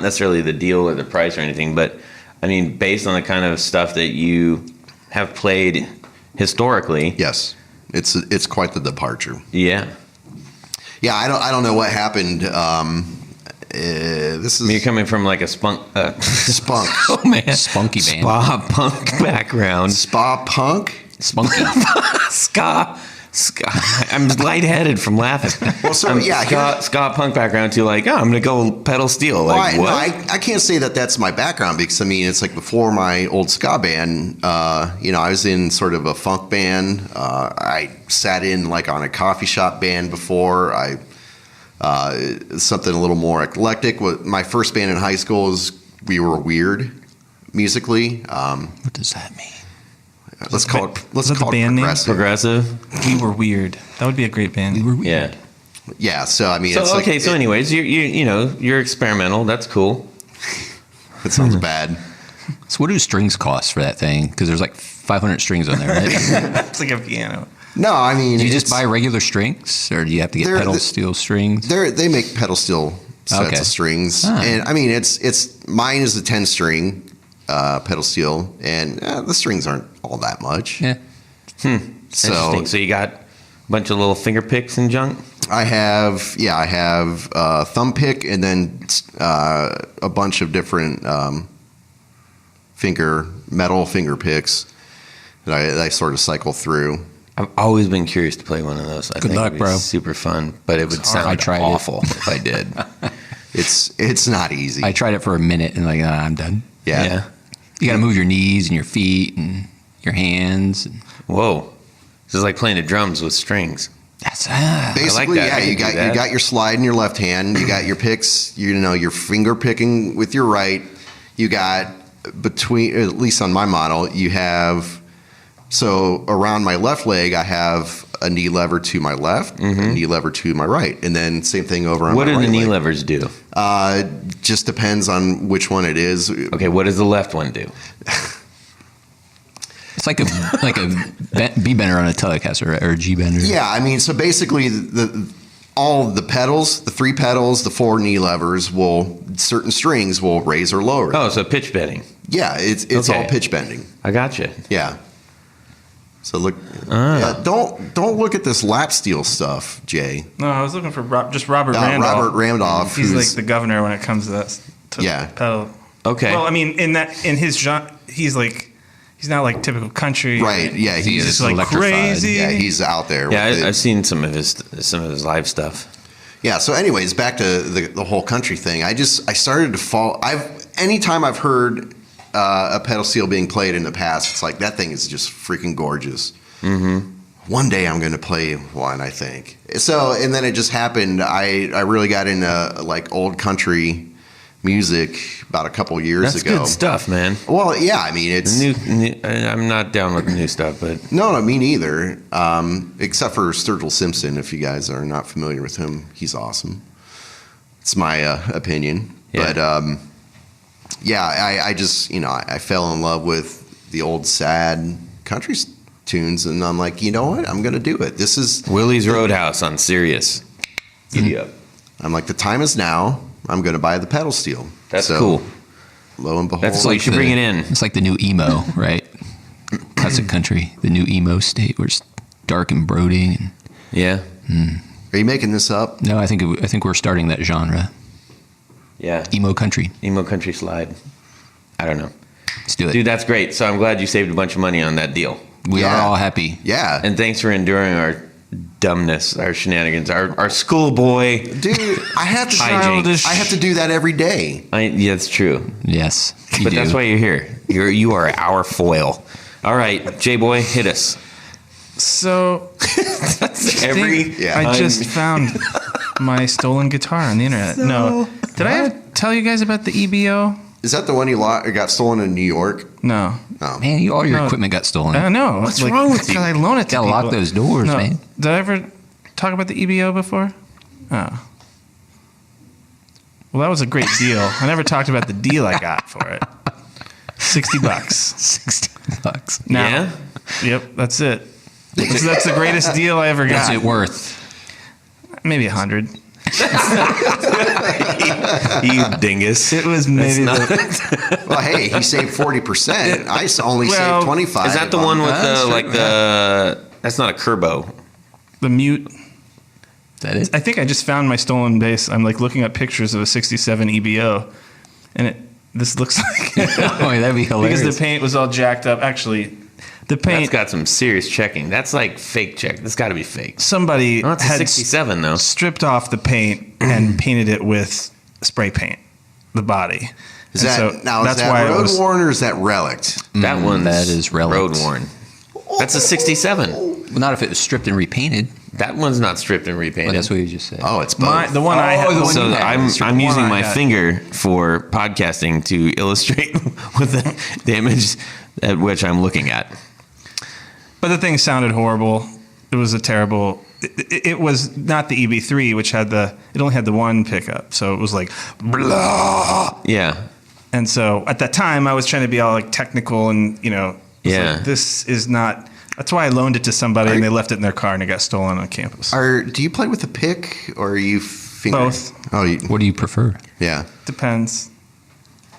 necessarily the deal or the price or anything, but I mean, based on the kind of stuff that you have played historically. Yes, it's quite the departure. Yeah. Yeah, I don't know what happened. This is You're coming from like a spunk. spunk, Oh man, Spunky band. spa punk background. spa punk. Spunky. ska. I'm lightheaded from laughing. Well, so yeah, ska punk background to like, I'm gonna go pedal steel. Like well, what? I can't say that that's my background because I mean it's like before my old ska band. I was in sort of a funk band. I sat in like on a coffee shop band before. Something a little more eclectic. My first band in high school we were weird musically. What does that mean? Let's call it the band name? progressive. Progressive. We were weird. That would be a great band. We were weird. Yeah. Yeah. So I mean, So it's okay. So anyways, you're experimental. That's cool. it sounds bad. So what do strings cost for that thing? Because there's like 500 strings on there, right? It's like a piano. No, I mean, Do you just buy regular strings, or do you have to get pedal steel strings? They make pedal steel sets Okay. of strings, Ah. and I mean, it's mine is a 10 string pedal steel, and the strings aren't all that much. Yeah. So Interesting. So you got a bunch of little finger picks and junk. I have thumb pick, and then a bunch of different metal finger picks that I sort of cycle through. I've always been curious to play one of those. I Good think luck, it'd be bro. super fun, but it would sound I tried it. awful if I did. It's not easy. I tried it for a minute and like, I'm done. yeah. You got to move your knees and your feet and your hands. And Whoa. This is like playing the drums with strings. that's Basically, that. I yeah, can you do got that. you got your slide in your left hand. You got your picks. Your finger picking with your right. You got between, at least on my model, you have. So around my left leg, I have a knee lever to my left, a knee lever to my right, and then same thing over on What my do right the knee leg. levers do? Just depends on which one it is. Okay, what does the left one do? It's like a B bender on a Telecaster or a G bender. Yeah, I mean, so basically, all the pedals, the 3 pedals, the 4 knee levers certain strings will raise or lower. Oh, so pitch bending. Yeah, it's Okay. all pitch bending. I gotcha. Yeah. So look, yeah, don't look at this lap steel stuff, Jay. No, I was looking for Robert Randolph. Robert Randolph. He's like who's- the governor when it comes to that. Yeah. Pedal. Okay. Well, I mean, in his genre, he's not like typical country. right. Yeah, He's just like electrified. crazy. yeah, he's out there. Yeah, with it. I've seen some of his live stuff. Yeah. So, anyways, back to the whole country thing. I started to fall. Anytime I've heard a pedal steel being played in the past, it's like that thing is just freaking gorgeous. Mm-hmm. One day I'm going to play one, I think. So, and then it just happened. I really got into like old country music about a couple years That's ago. good stuff, man. Well, yeah, I mean, it's I'm not down with the new stuff, but no, me neither. Except for Sturgill Simpson. If you guys are not familiar with him, he's awesome. It's my opinion. Yeah. But yeah, I just I fell in love with the old sad country tunes, and I'm like, you know what? I'm gonna do it. This is Willie's Roadhouse on Sirius. Giddy up. I'm like, the time is now. I'm gonna buy the pedal steel. That's So, cool. Lo and behold, That's like you should bring it in. It's like the new emo, right? Classic country, the new emo state where it's dark and brooding. And, Yeah. Are you making this up? no, I think we're starting that genre, Yeah. emo country. Emo country slide. I don't know. Let's do it. Dude, that's great. So I'm glad you saved a bunch of money on that deal. We Yeah. are all happy. Yeah. And thanks for enduring our dumbness, our shenanigans, our schoolboy. Dude, I have to Hijinks. I have to do that every day. Yeah, that's true. Yes, you But do. that's why you're here. You are our foil. All right, J-Boy, hit us. So Every Yeah. I just found my stolen guitar on the internet. No, did I tell you guys about the EBO? Is that the one you got stolen in New York? No, Oh. Man, all your No. equipment got stolen. I don't know. What's wrong with you? Because I loan it to Gotta people. lock those doors, No. man. Did I ever talk about the EBO before? Oh. Well, that was a great deal. I never talked about the deal I got for it. $60. $60. Now, Yeah? Yep, that's it. That's the greatest deal I ever got. What's it worth? Maybe 100. You dingus. It was maybe not- Well, hey, he saved 40%. I only Well, saved 25. Is that the one with That's the true. like the? That's not a Kerbo. the mute. Is that it? I think I just found my stolen bass. I'm like looking at pictures of a '67 EBO, and this looks like Oh, that'd be hilarious. because the paint was all jacked up. Actually, the That's paint. got some serious checking. That's like fake check. That's got to be fake. Somebody No, it's a had 67 though. stripped off the paint and painted it with spray paint, the body. Is And that, so now, that's is that why it road was. worn or is that relict? That one's that is relic. road worn. That's a 67. Well, not if it was stripped and repainted. That one's not stripped and Well, repainted. that's what you just said. Oh, it's both. The one I had. the one So you had. I'm one using I my had. finger for podcasting to illustrate with the image at which I'm looking at. But the thing sounded horrible. It was a terrible. It was not the EB3, which had it only had the one pickup, so it was like blah. Yeah. And so at that time, I was trying to be all like technical and it was Yeah. like, this is not. That's why I loaned it to somebody and they left it in their car and it got stolen on campus. Do you play with a pick or are you finger? Both. Oh, What do you prefer? yeah. Depends.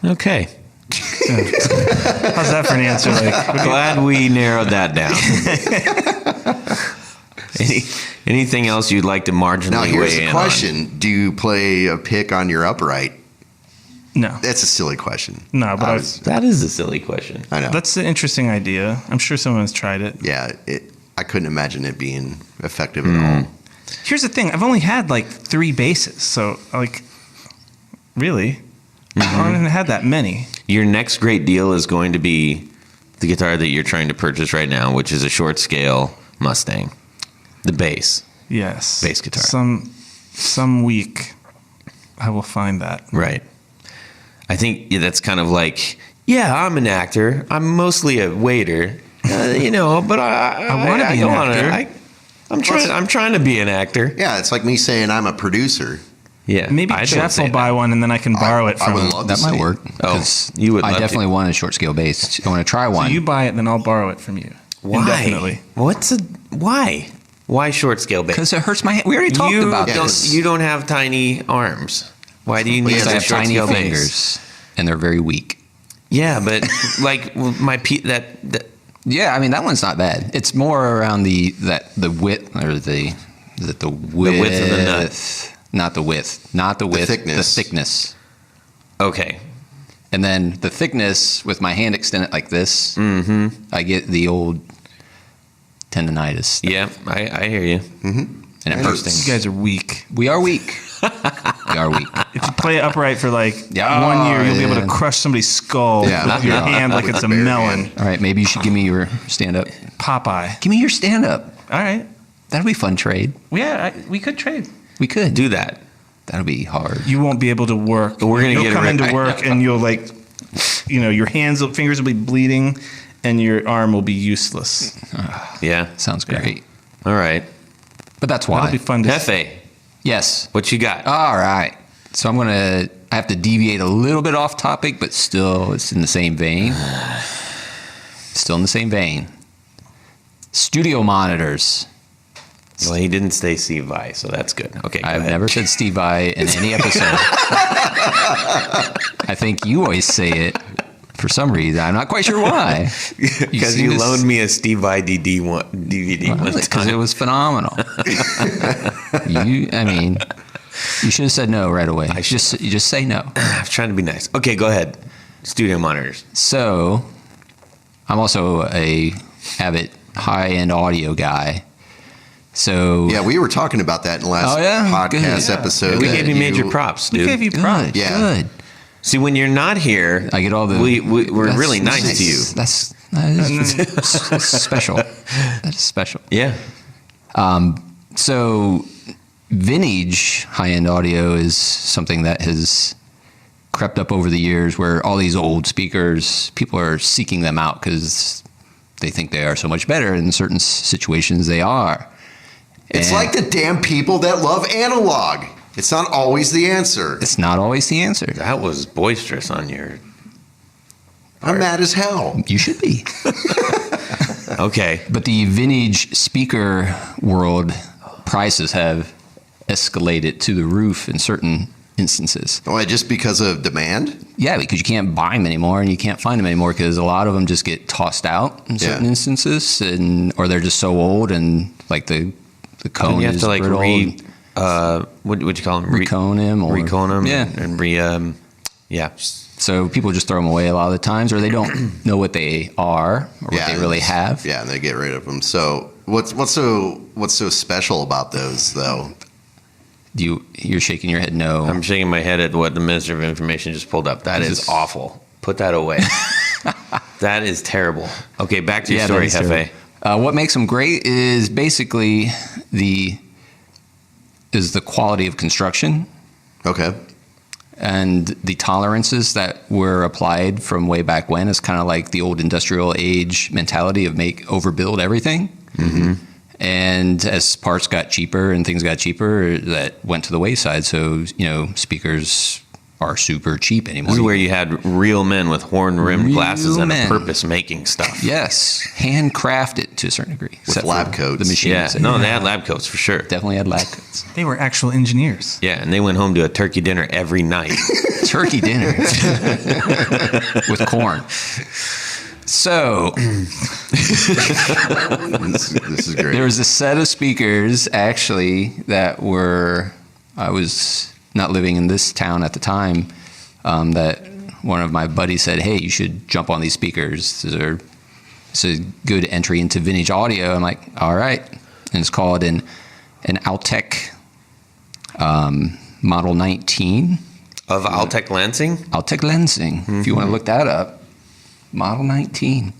Okay. How's that for an answer? Like, Glad we narrowed that down. Anything else you'd like to marginally Now, here's weigh the in on? question. Do you play a pick on your upright? no, That's a silly question. no, but I I was- That is a silly question. I know. that's an interesting idea. I'm sure someone's tried it. Yeah, I couldn't imagine it being effective Hmm. at all. Here's the thing. I've only had like 3 basses, so like, really, I haven't had that many. Your next great deal is going to be the guitar that you're trying to purchase right now, which is a short scale Mustang. The bass. Yes, Bass guitar. Some week, I will find that. Right. I think that's kind of like, yeah, I'm an actor. I'm mostly a waiter, but I wanna be go an on actor. I'm trying to be an actor. Yeah, it's like me saying I'm a producer. Yeah. Maybe I don't Jeff say will that. buy one and then I can borrow it I from would him. love to That might see. work. Oh, 'cause you would I love to. definitely want a short scale bass. I want to try So one. you buy it, then I'll borrow it from you. Why? Indefinitely. Why? Why short scale bass? Because it hurts my hand. We already talked about this. You don't have tiny arms. Why do you need yeah, a I have short tiny scale bass? fingers, and they're very weak. Yeah, but like that Yeah, I mean that one's not bad. It's more around the width or the width of the nut. Not the width. Not the width. thickness. The thickness. okay. And then the thickness with my hand extended like this. Mm-hmm. I get the old tendonitis. Yeah, I hear you. And it I hurts. You guys are weak. We are weak. We are weak. If you play it upright for like Yeah. 1 year, you'll be able Yeah. to crush somebody's skull Yeah. with your hand like it's a Bare melon. hand. All right, maybe you should give me your stand up. Popeye. Give me your stand up. All right. That'd be fun trade. Yeah, we could trade. We could. Do that. That'll be hard. You won't be able to work. We're gonna you'll get come rid- into work and you'll like, your fingers will be bleeding, and your arm will be useless. Yeah. Sounds great. All right. But that's why. That'll be fun to Hefe, Yes. what you got? All right. So I have to deviate a little bit off topic, but still it's in the same vein. Still in the same vein. Studio monitors. Well, he didn't say Steve Vai, so that's good. Okay, go I've ahead. never said Steve Vai in any episode. I think you always say it for some reason. I'm not quite sure why. Because you loaned me a Steve Vai DVD one Because time. it was phenomenal. You should have said no right away. You just say no. I'm trying to be nice. Okay, go ahead. Studio monitors. So, I'm also a avid high-end audio guy. So Yeah, we were talking about that in the last podcast Good. episode. We that gave you major props, We dude. gave you good, props. Yeah. good. See, when you're not here, I get all the. we're that's really nice to you. That's special. That is special. Yeah. So, vintage high-end audio is something that has crept up over the years, where all these old speakers, people are seeking them out because they think they are so much better. In certain situations, they are. It's And like the damn people that love analog. It's not always the answer. it's not always the answer. That was boisterous on your. I'm mad as hell. You should be. Okay. But the vintage speaker world prices have escalated to the roof in certain instances. Why, just because of demand? Yeah, because you can't buy them anymore and you can't find them anymore because a lot of them just get tossed out in certain instances, or they're just so old and like the cone You have is to like brittle. what would you call them? Recone them or Recone them. Yeah. And yeah. So people just throw them away a lot of the times, or they don't know what they are or what they really have. Yeah, and they get rid of them. So what's so special about those though? You're shaking your head no. I'm shaking my head at what the Minister of Information just pulled up. That is This- awful. Put that away. That is terrible. Okay, back to your story, that is Hefe. terrible. What makes them great is basically the quality of construction Okay. and the tolerances that were applied from way back when. It's kind of like the old industrial age mentality of overbuild everything. Mm-hmm. And as parts got cheaper and things got cheaper, that went to the wayside. So, speakers are super cheap anymore. This is where you had real men with horn-rimmed Real glasses and men. a purpose making stuff. Yes, handcrafted to a certain degree. except lab for coats. The machines. Yeah. No, they had lab coats for sure. Definitely had lab coats. They were actual engineers. Yeah, and they went home to a turkey dinner every night. Turkey dinner with corn. So This is great. there was a set of speakers actually that I was not living in this town at the time, that one of my buddies said, hey, you should jump on these speakers. It's a good entry into vintage audio. I'm like, all right. And it's called an Altec Model 19. Of Altec Lansing? Altec Lensing, if you want to look that up. Model 19.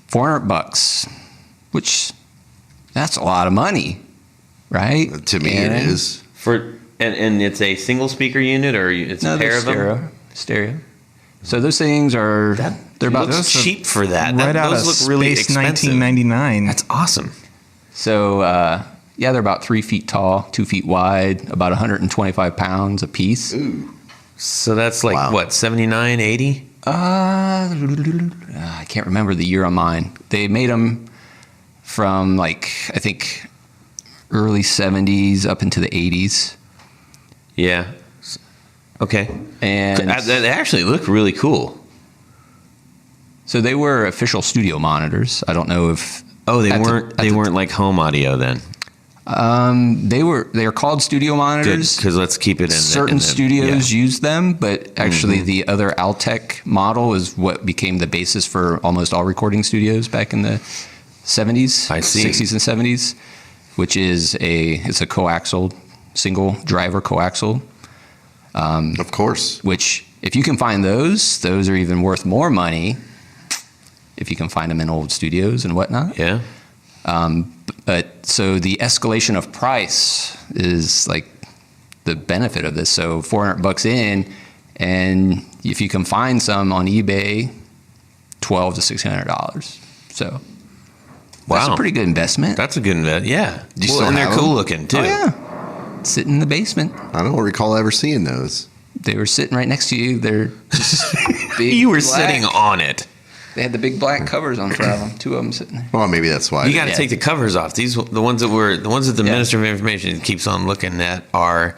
$400, which that's a lot of money, right? To me, it And- is. And it's a single speaker unit, or it's No, a pair they're of them? stereo. So those things are they're about Looks cheap for that. Right out of Those look really Space expensive. 1999. That's awesome. so they're about 3 feet tall, 2 feet wide, about 125 pounds a piece. Ooh. So that's like, Wow. what, 79, 80? I can't remember the year on mine. They made them from I think early 70s up into the 80s. Yeah. Okay. And They actually look really cool. so they were official studio monitors. I don't know if Oh, they at the- weren't. at They the- weren't like home audio then. they are called studio Good, monitors. because let's keep it in Certain studios use them, but actually the other Altec model is what became the basis for almost all recording studios back in the 70s, I see. 60s and 70s, which is it's a coaxial, single driver coaxial, Of course. which if you can find those are even worth more money if you can find them in old studios and whatnot. Yeah. But so the escalation of price is like the benefit of this. So $400 in, and if you can find some on eBay, $1,200 to $1,600. So that's a pretty good investment. That's a good investment. Yeah. still And they're have cool them? looking too. Oh yeah, sitting in the basement. I don't recall ever seeing those. They were sitting right next to you. They're just big. You were black. sitting on it. They had the big black covers on front of them. Two of them sitting there. Well, maybe that's why. You got to Yeah. take the covers off. The ones that the Yeah. Minister of Information keeps on looking at are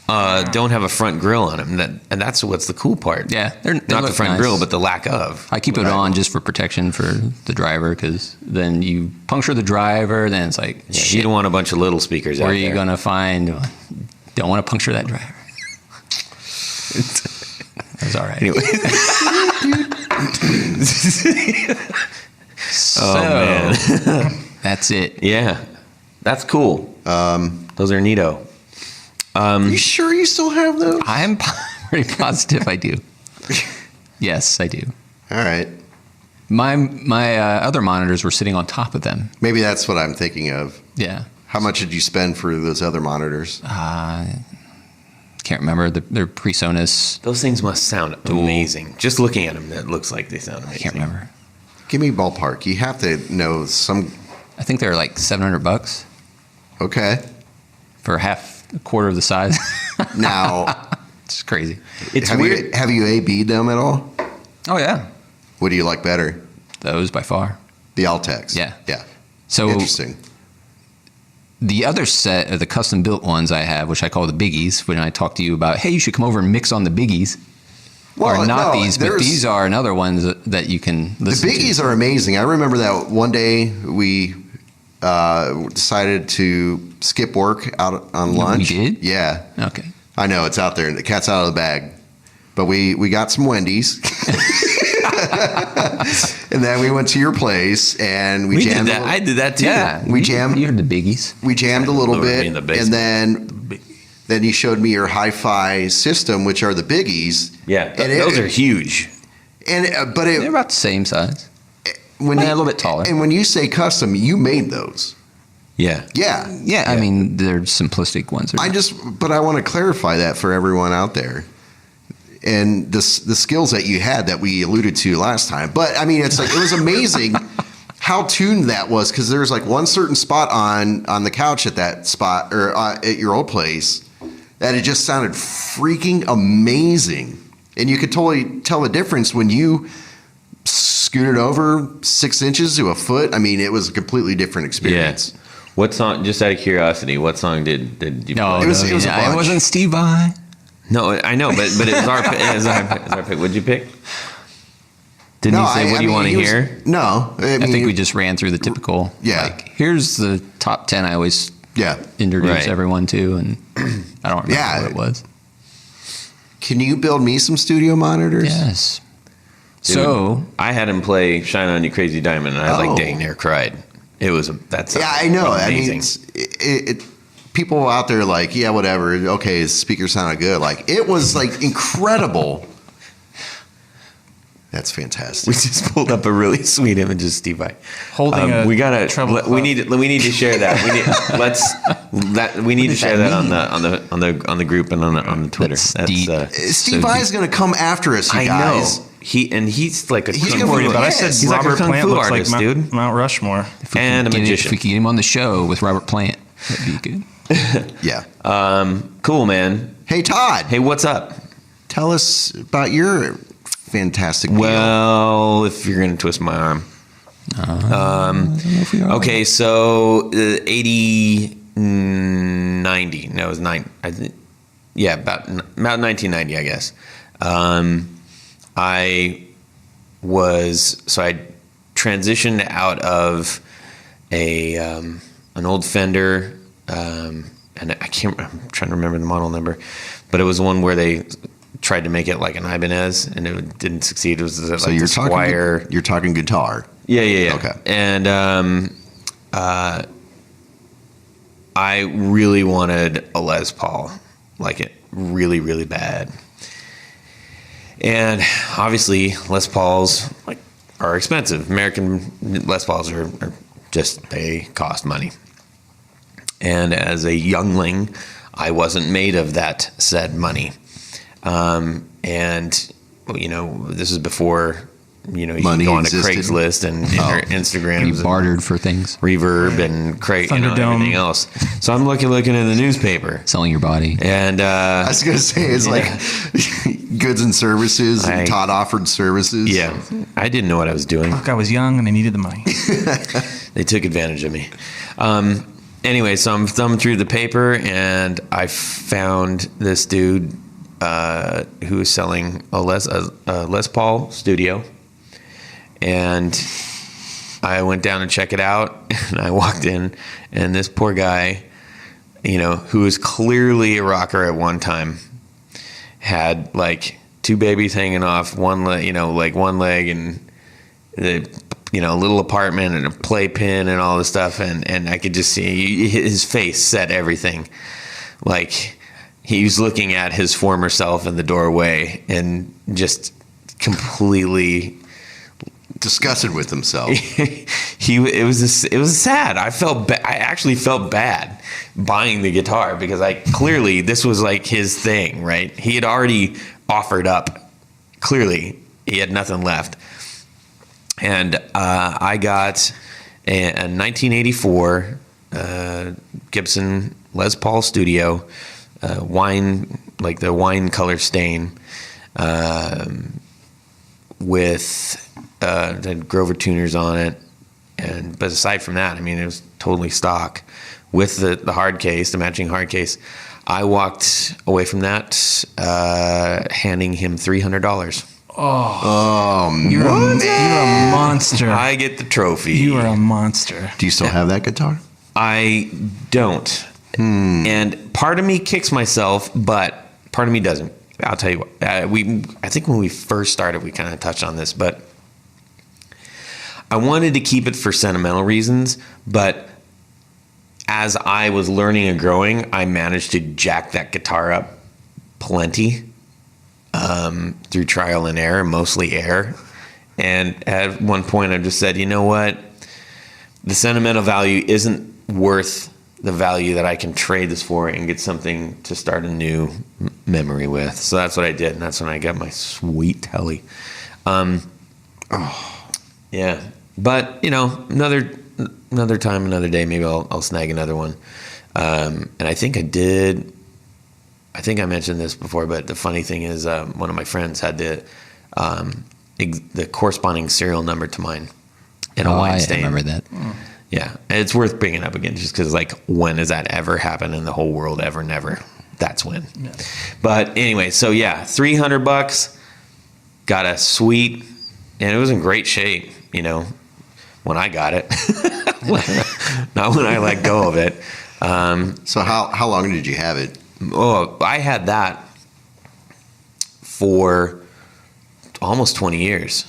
don't have a front grill on them. And that's what's the cool part. Yeah, they Not the look front nice. grill, but the lack of. I keep it Right. on just for protection for the driver, because then you puncture the driver, then it's like, Yeah, shit, you don't want a bunch of little speakers out where are there. you going to find? Don't want to puncture that driver. That's all right. Anyway. So, Oh, man. that's it. Yeah. That's cool. Those are neato. You sure you still have those? I'm pretty positive I do. Yes, I do. All right. My other monitors were sitting on top of them. Maybe that's what I'm thinking of. Yeah. How much did you spend for those other monitors? Can't remember. They're PreSonus. Those things must sound amazing. Just looking at them, it looks like they sound amazing. I can't remember. Give me ballpark. You have to know some. I think they're like $700 Okay. for a quarter of the size. Now, It's crazy. It's have weird. you AB'd them at all? Oh yeah, What do you like better? those by far. The Altex. Yeah. Yeah. So Interesting. the other set of the custom built ones I have, which I call the biggies, when I talk to you about, hey, you should come over and mix on the biggies. Well, Or not no, these, but there's- these are another ones that you can The listen biggies to. are amazing. I remember that one day we decided to skip work out on lunch. We did? Yeah. Okay. I know it's out there. The cat's out of the bag. But we got some Wendy's. And then we went to your place and we We did jammed that. I did that too. Yeah. We you- jammed- You heard the biggies. we jammed a little Over bit, in the and basement. then you showed me your hi-fi system, which are the biggies. Yeah. And Those are huge. And but They're it, about the same size. when Yeah, you, a little bit taller. And when you say custom, you made those. Yeah. Yeah. Yeah, I mean, they're simplistic ones. But I want to clarify that for everyone out there. And the skills that you had that we alluded to last time. But I mean, it's like, it was amazing how tuned that was, because there's like one certain spot on the couch at that spot, or at your old place, that it just sounded freaking amazing. And you could totally tell the difference when you scooted over 6 inches to a foot. I mean, it was a completely different experience. What song? Just out of curiosity, what song did you No, play? It was a bunch. it wasn't Steve Vai. No, I know, but it was our pick. It was our pick. What'd you pick? Didn't No, you say, I what do you mean, want to he was- hear? No. I I think mean, we just ran through the typical. Yeah. Like, here's the top 10 I always yeah. introduce Right. everyone to, and I don't remember Yeah. what it was. Can you build me some studio monitors? Yes. Dude, So, I had him play "Shine On You Crazy Diamond," and I Oh. like dang near cried. It was that's Yeah, I know. I mean, amazing. people out there like, yeah, whatever. Okay, his speaker sounded good. Like, it was like incredible. That's fantastic. We just pulled up a really sweet image of Steve Vai. Holding a we gotta. treble We clef. need to share that. We need to does share that that on the group and on the Twitter. That's deep. Steve So Vai is going to come after us, you I guys. know. He's like a He's kung gonna fu be But I Yes. said He's like a Robert kung Plant fu looks artist, like dude. Mount Rushmore. and a if magician. we could get him on the show with Robert Plant, that'd be good. Yeah. Cool, man. Hey, Todd. Hey, what's up? Tell us about your fantastic deal. Well, if you're gonna twist my arm. I don't know if we are. Okay, so 80, 90. No, it was 9. I think, yeah, about 1990, I guess. I transitioned out of an old Fender, and I'm trying to remember the model number, but it was one where they tried to make it like an Ibanez, and it didn't succeed. It was like So you're the Squire. talking guitar. Yeah. Okay. And I really wanted a Les Paul, like it really, really bad. And obviously, Les Pauls are expensive. American Les Pauls are just, they cost money. And as a youngling, I wasn't made of that said money. And, you know, this is before, you know, you Money can go on to existed. Craigslist and Instagram. You bartered for things, Reverb and Craig and Thunderdome. everything else. So I'm looking in the newspaper. selling your body. And I was going to say, it's like goods and services, and Todd offered services. yeah, I didn't know what I was doing. Look, I was young and I needed the money. They took advantage of me. Anyway, so I'm thumbing through the paper, and I found this dude who was selling a Les Paul Studio. And I went down to check it out, and I walked in, and this poor guy, you know, who was clearly a rocker at one time, had like two babies hanging off one leg, you know, like one leg, and the, you know, a little apartment and a playpen and all this stuff, and I could just see his face said everything. Like he was looking at his former self in the doorway and just completely Disgusted with himself. it was sad. I actually felt bad buying the guitar because clearly this was like his thing, right? He had already offered up. Clearly, he had nothing left. And I got a 1984 Gibson Les Paul Studio, wine, like the wine color stain, with had Grover tuners on it, but aside from that, I mean, it was totally stock with the hard case, the matching hard case. I walked away from that handing him $300. You're a monster. I get the trophy. You are a monster. Do you still have that guitar? I don't. And part of me kicks myself, but part of me doesn't. I'll tell you what. I think when we first started, we kind of touched on this, but I wanted to keep it for sentimental reasons. But as I was learning and growing, I managed to jack that guitar up plenty through trial and error, mostly error. And at one point, I just said, you know what? The sentimental value isn't worth the value that I can trade this for and get something to start a new memory with. So that's what I did, and that's when I got my sweet telly. Yeah, but you know, another time, another day, maybe I'll snag another one. And I think I did. I think I mentioned this before, but the funny thing is, one of my friends had the corresponding serial number to mine in a wine stain. I remember that. Yeah, and it's worth bringing up again just because, like, when has that ever happened in the whole world? Ever, never. That's when. Yeah. But anyway, so yeah, $300, got a suite, and it was in great shape, you know, when I got it. Not when I let go of it. So how long did you have it? Oh, I had that for almost 20 years.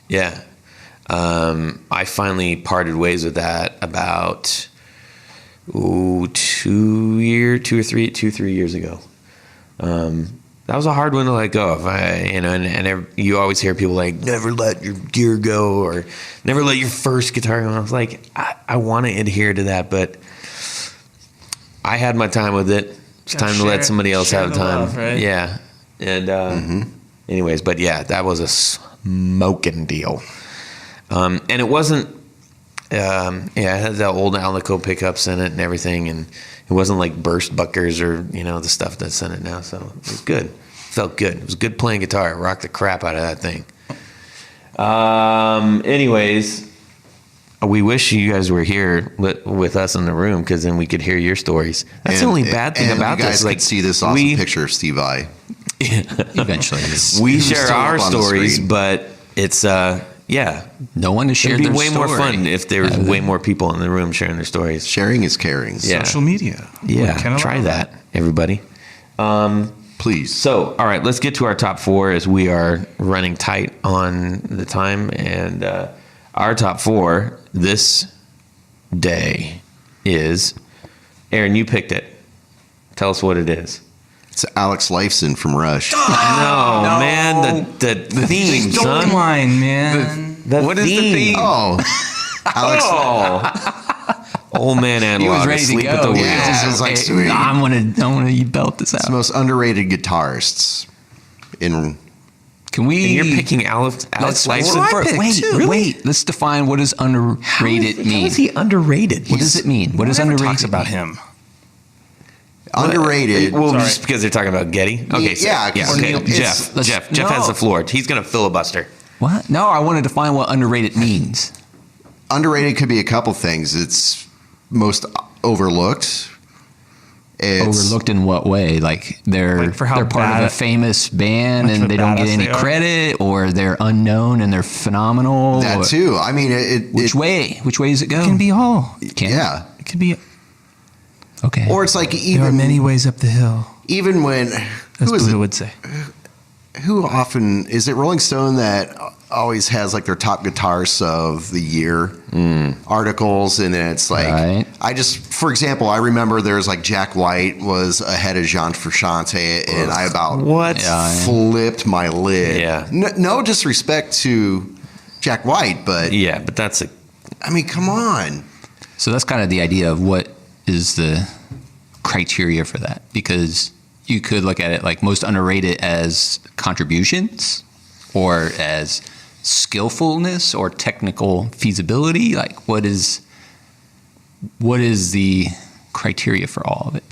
Yeah. I finally parted ways with that about 3 years ago. That was a hard one to let go of. And you always hear people like, never let your gear go or never let your first guitar go. And I was like, I want to adhere to that, but I had my time with it. It's time to let somebody else have time. Love, right? Yeah. And anyways, but yeah, that was a smoking deal. And it wasn't, it had the old Alico pickups in it and everything, and it wasn't like burst buckers or, you know, the stuff that's in it now, so it was good. Felt good. It was good playing guitar. I rocked the crap out of that thing. Anyways, we wish you guys were here with us in the room, because then we could hear your stories. That's the only bad thing about this. You guys this. Like, could see this awesome picture of Steve I. Eventually. We Who's share still our up on the stories, screen. but it's yeah. No one has shared It'd be their way story. more fun if there was way more people in the room sharing their stories. Sharing is caring. Yeah. Social media. Yeah, Can't try allow that, everybody. Please. So, all right, let's get to our top four as we are running tight on the time. And our top four this day is, Aaron, you picked it. Tell us what it is. It's Alex Lifeson from Rush. No, man, the theme, Don't son. whine, man. What is the theme? Oh, Alex. Old man He analog was ready to asleep go. at the wheel. Yeah. He was like, Hey, sweet. I want to belt this It's the out. most underrated guitarists in. Can we? And you're picking Alex Let's Lifeson I for picked wait, too. wait, wait. Let's define what does underrated mean. How is he underrated? What does it mean? What does Never underrated talks about mean? him. Underrated. Well, Sorry. just because they're talking about Getty. Okay, so, Yeah, 'cause okay. Neil- it's- Jeff has no. the floor. He's going to filibuster. What? No, I want to define what underrated means. Underrated could be a couple things. It's most overlooked. It's Overlooked in what way? Like they're Like for how they're part of bad- a famous band Like and for they don't get badass any they are? credit, or they're unknown and they're phenomenal. that or- too. I mean, Which way? Which way does it go? It can be all. Can it? Yeah. It can be. Okay. Or it's like There are even many ways up the hill, even when as who is Buddha it? would say. Who often is it? Rolling Stone that always has like their top guitarists of the year articles, and it's like Right. I just, for example, I remember there's like Jack White was ahead of Jean Frusciante, and I about What? Yeah. flipped my lid. Yeah. No disrespect to Jack White, but Yeah, but that's a I mean, come on. So that's kind of the idea of what is the criteria for that, because you could look at it like most underrated as contributions or as skillfulness or technical feasibility. Like what is the criteria for all of it?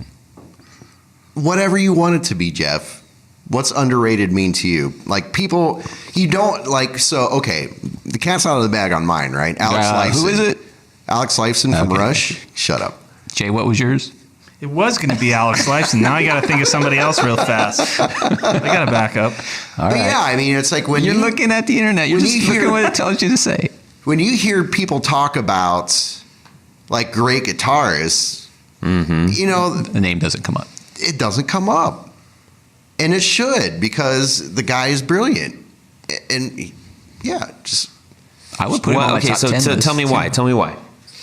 Whatever you want it to be, Jeff. What's underrated mean to you? Like people, you don't like. So okay, the cat's out of the bag on mine, right? Alex Lifeson. Who is it? Alex Lifeson from Okay. Rush. Shut up. Jay, what was yours? It was going to be Alex Lifeson. Now I got to think of somebody else real fast. I got to back up. All But right. yeah, I mean, it's like when You're you looking at the internet. You're when just you looking hear- what it tells you to say. when you hear people talk about like great guitarists, you know, The name doesn't come up. it doesn't come up, and it should, because the guy is brilliant. And yeah, just I would put him well, on my okay. top So 10 list. tell me why. Tell me why.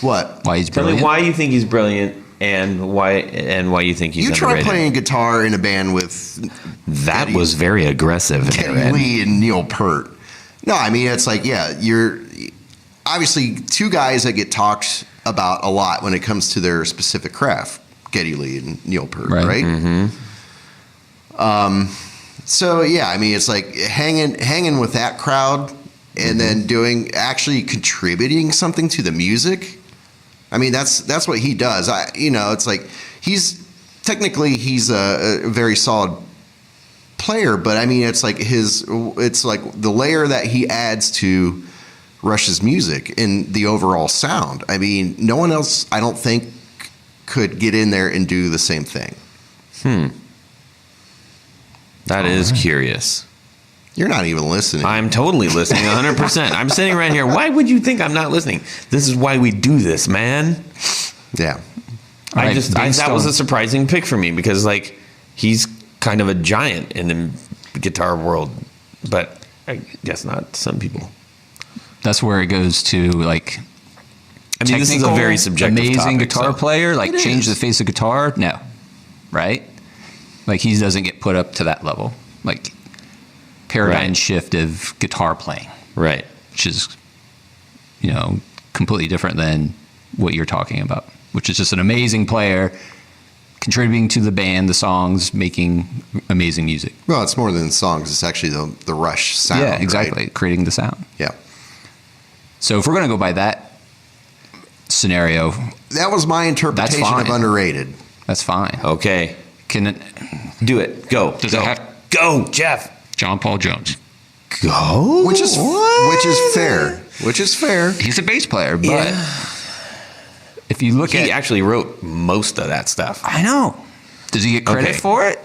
what? Why he's Tell brilliant. me why you think he's brilliant and why you think he's You try underrated. playing guitar in a band with That Geddy- was very aggressive, Geddy Aaron. Lee and Neil Peart. No, I mean, it's like, yeah, you're obviously two guys that get talked about a lot when it comes to their specific craft, Geddy Lee and Neil Peart, Right. right? Mm-hmm. So yeah, I mean, it's like hanging with that crowd and then actually contributing something to the music. I mean, that's what he does. It's like he's a very solid player, but I mean, it's like the layer that he adds to Rush's music and the overall sound. I mean, no one else, I don't think, could get in there and do the same thing. That is curious. You're not even listening. I'm totally listening 100%. I'm sitting right here. Why would you think I'm not listening? This is why we do this, man. Yeah. All right, That was Stone. a surprising pick for me because like he's kind of a giant in the guitar world, but I guess not to some people. That's where it goes to like. I mean, this is a technical, very subjective amazing topic, guitar so- player, like It change is. the face of guitar. No, right? Like he doesn't get put up to that level. Like paradigm Right. shift of guitar playing, Right. which is completely different than what you're talking about, which is just an amazing player contributing to the band, the songs, making amazing music. Well, it's more than songs. It's actually the Rush sound. Yeah, exactly, right? creating the sound. Yeah. So if we're gonna go by that scenario, That was my interpretation fine. of underrated. that's fine. Okay. Can it, Do it. Go. Does Go. it have- Go, Jeff. John Paul Jones? Go. Which is fair. Which is fair. He's a bass player, but Yeah. if you look He at, actually wrote most of that stuff. I know. Does he get credit Okay. for it?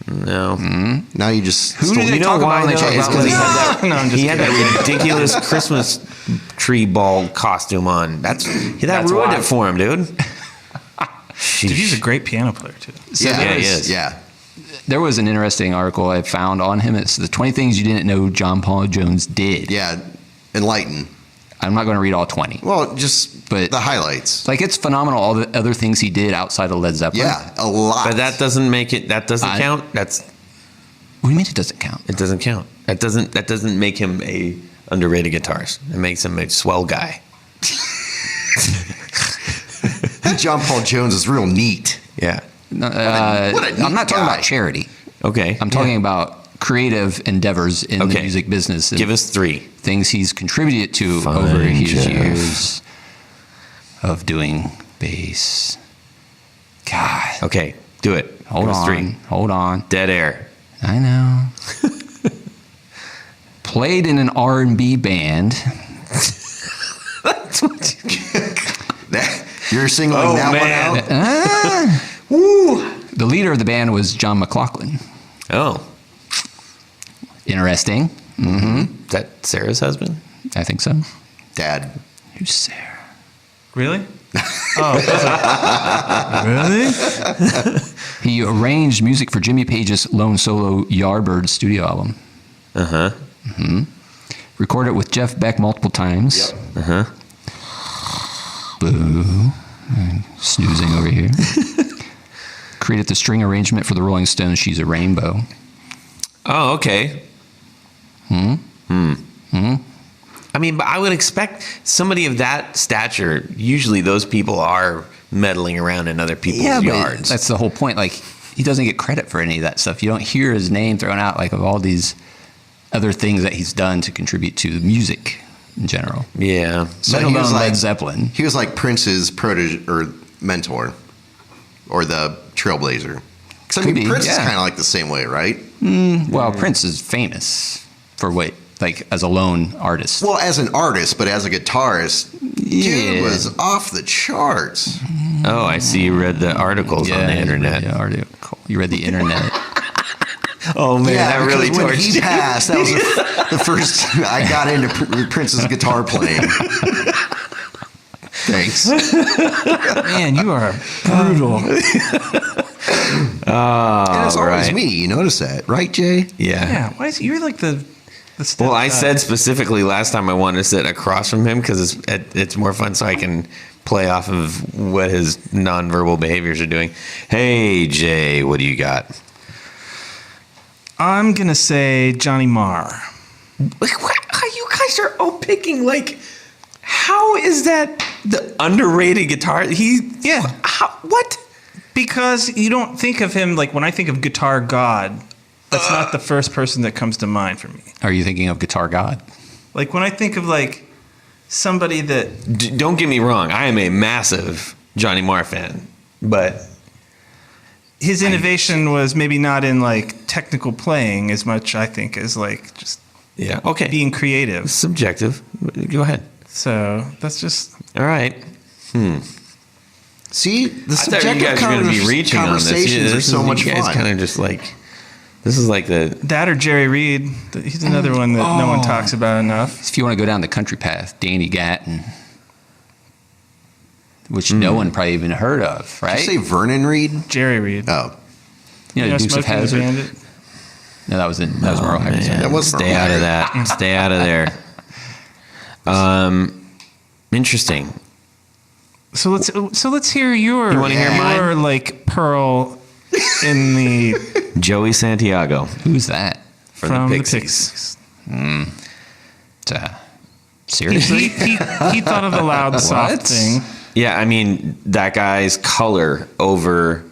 No. Now you just Who do they You know talk why? about when they though? talk It's about 'cause he like- had that, No, I'm just he had that ridiculous Christmas tree ball costume on. That That's ruined why. it for him, dude. Dude, he's a great piano player too. So yeah, there he was- is. Yeah. There was an interesting article I found on him. It's the 20 things you didn't know John Paul Jones did. Yeah. Enlighten. I'm not going to read all 20. Well, just But- the highlights. Like it's phenomenal all the other things he did outside of Led Zeppelin. Yeah, a lot. But that doesn't make it. That doesn't I- count. What do you mean it doesn't count? it doesn't count. That doesn't make him a underrated guitarist. It makes him a swell guy. John Paul Jones is real neat. Yeah. No, what a neat I'm not talking guy. about charity. Okay. I'm talking about creative endeavors in the music business. And Give us 3. things he's contributed to Fine, over his Jeff. years of doing bass. God. Okay. Do it. Hold Give us on. 3. Hold on. Dead air. I know. Played in an R&B band. That's what You're singling that one out? Woo. The leader of the band was John McLaughlin. Oh. Interesting. Is that Sarah's husband? I think so. Dad. Who's Sarah? Really? Oh, really? He arranged music for Jimmy Page's Lone Solo Yardbird studio album. Uh-huh. Recorded with Jeff Beck multiple times. Yep. Uh-huh. Boo. Snoozing over here. Created the string arrangement for the Rolling Stones' She's a Rainbow. Oh, okay. I mean, but I would expect somebody of that stature, usually those people are meddling around in other people's yards. That's the whole point. Like, he doesn't get credit for any of that stuff. You don't hear his name thrown out, like, of all these other things that he's done to contribute to music in general. Yeah. So Let he was alone like- Led Zeppelin. He was like Prince's protege or mentor, or the trailblazer. Because I Could mean, be, Prince is yeah. kind of like the same way, right? Well, Prince is famous for what, like, as a lone artist. Well, as an artist, but as a guitarist, Yeah. dude was off the charts. Oh, I see you read the articles on the internet. You read the internet. Oh, man, that because really when torched he you. passed, that was the first I got into Prince's guitar playing. Thanks. Man, you are brutal. And it's always right. me. You notice that, right, Jay? Yeah. Yeah, why is you're like the Well, I said specifically last time I wanted to sit across from him because it's more fun so I can play off of what his nonverbal behaviors are doing. Hey, Jay, what do you got? I'm gonna say Johnny Marr. What? You guys are all picking, like, how is that the underrated guitar? What? Because you don't think of him like when I think of guitar god. That's not the first person that comes to mind for me. Are you thinking of Guitar God? Like when I think of like somebody that Don't get me wrong. I am a massive Johnny Marr fan, but his innovation was maybe not in like technical playing as much, I think, as like just yeah, okay. being creative. Subjective. Go ahead. So that's just All right. See, the I thought you subjective guys were going to be reaching on this. conversations are so much You guys fun. kind of just like, this is like the, that or Jerry Reed. He's another one that no one talks about enough. If you want to go down the country path, Danny Gatton, which no one probably even heard of, right? Did you say Vernon Reed? Jerry Reed. Oh, You know, Dukes of Smoking the Hazzard. Bandit. No, that was Merle Haggard's. man. that was Stay out of that. Stay out of there. Interesting. So let's hear your You wanna hear mine? your like pearl in the Joey Santiago Who's that? from, the the Pixies. Seriously? he thought of the loud soft What? thing. Yeah, I mean, that guy's color over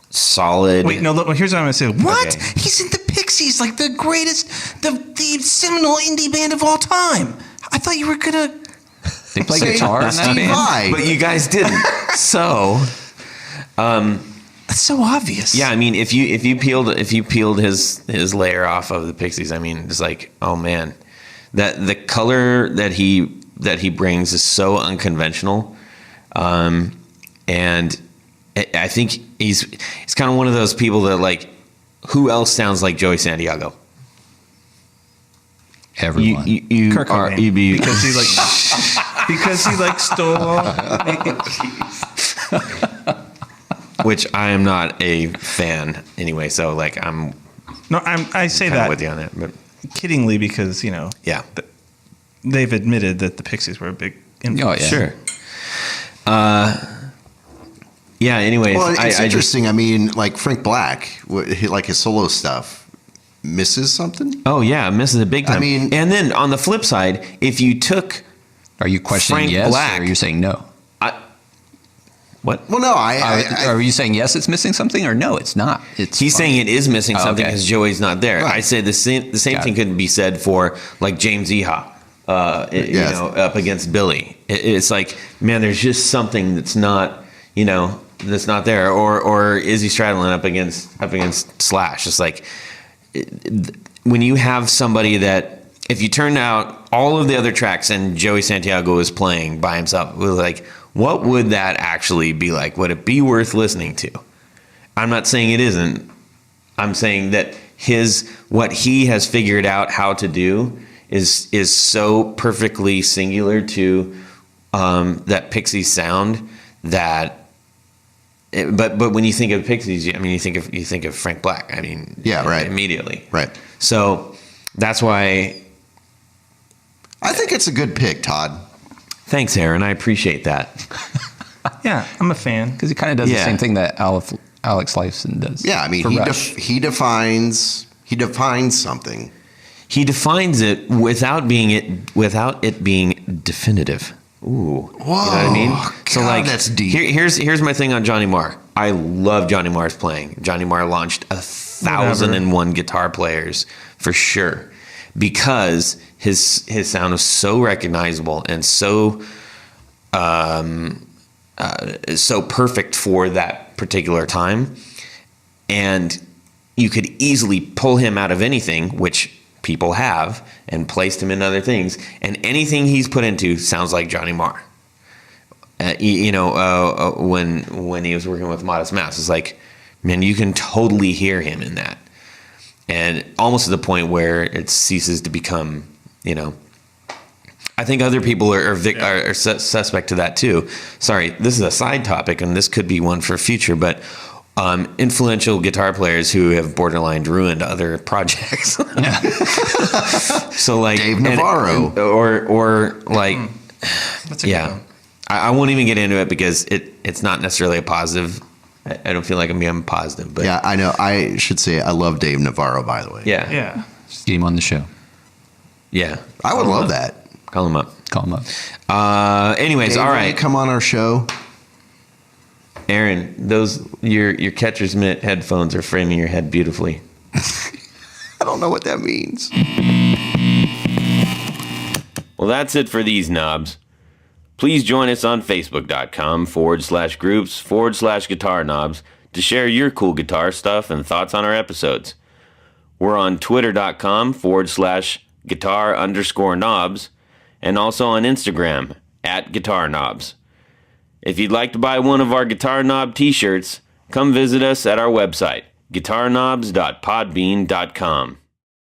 solid. Wait, no. Look, here's what I'm gonna say. What? Okay. He's in the Pixies, like the greatest, the seminal indie band of all time. I thought you were gonna. They play Say guitar in that Steve band? Vai. But you guys didn't. So, That's so obvious. yeah, I mean, if you peeled his layer off of the Pixies, I mean, it's like, oh man, that the color that he brings is so unconventional, and I think he's kind of one of those people that, like, who else sounds like Joey Santiago? Everyone. You Kurt are Cobain, because he like stole all. which I am not a fan anyway. So like I'm No, I say kind of that with you on that, but kiddingly because yeah, they've admitted that the Pixies were a big influence. Oh, yeah. sure. Yeah. Anyways, well, it's I just interesting. I mean, like Frank Black, like his solo stuff, misses something. oh yeah, misses it big time. I mean- and then on the flip side, if you took Are you questioning Frank yes Black. or are you saying no? What? Well, no, Are you saying yes, it's missing something, or no, it's not? He's saying it is missing something because Joey's not there. Right. I say the same thing couldn't be said for like James Eha, up against Billy. It's like, man, there's just something that's not, that's not there. Or Izzy Stradlin up against Slash. It's like when you have somebody that, if you turned out all of the other tracks and Joey Santiago was playing by himself, like, what would that actually be like? Would it be worth listening to? I'm not saying it isn't. I'm saying that what he has figured out how to do is so perfectly singular to that Pixies sound that. But when you think of Pixies, I mean, you think of Frank Black. I mean, yeah, right, immediately, right. So that's why I think it's a good pick, Todd. Thanks, Aaron. I appreciate that. Yeah, I'm a fan. Because he kind of does the same thing that Alex Lifeson does. Yeah, I mean, he defines something. He defines it without it being definitive. Ooh, whoa! You know what I mean? So God, that's deep. Here's my thing on Johnny Marr. I love Johnny Marr's playing. Johnny Marr launched 1,001 guitar players for sure, because his sound was so recognizable and so perfect for that particular time, and you could easily pull him out of anything, which people have, and placed him in other things, and anything he's put into sounds like Johnny Marr. When he was working with Modest Mouse, it's like, man, you can totally hear him in that, and almost to the point where it ceases to become, I think other people are suspect to that too. Sorry, this is a side topic, and this could be one for future, but influential guitar players who have borderline ruined other projects. So like Dave Navarro, or like, That's a good one. I won't even get into it because it's not necessarily a positive. I don't feel like I'm being positive, but yeah, I know. I should say I love Dave Navarro, by the way. Yeah. Just get him on the show. Yeah, I would love that. Call him up. Anyways, Dave, all will right. you come on our show? Aaron, your catcher's mitt headphones are framing your head beautifully. I don't know what that means. Well, that's it for these knobs. Please join us on Facebook.com/groups/guitar knobs to share your cool guitar stuff and thoughts on our episodes. We're on Twitter.com/guitar_knobs and also on Instagram @guitar knobs. If you'd like to buy one of our Guitar Knob t-shirts, come visit us at our website, guitarknobs.podbean.com.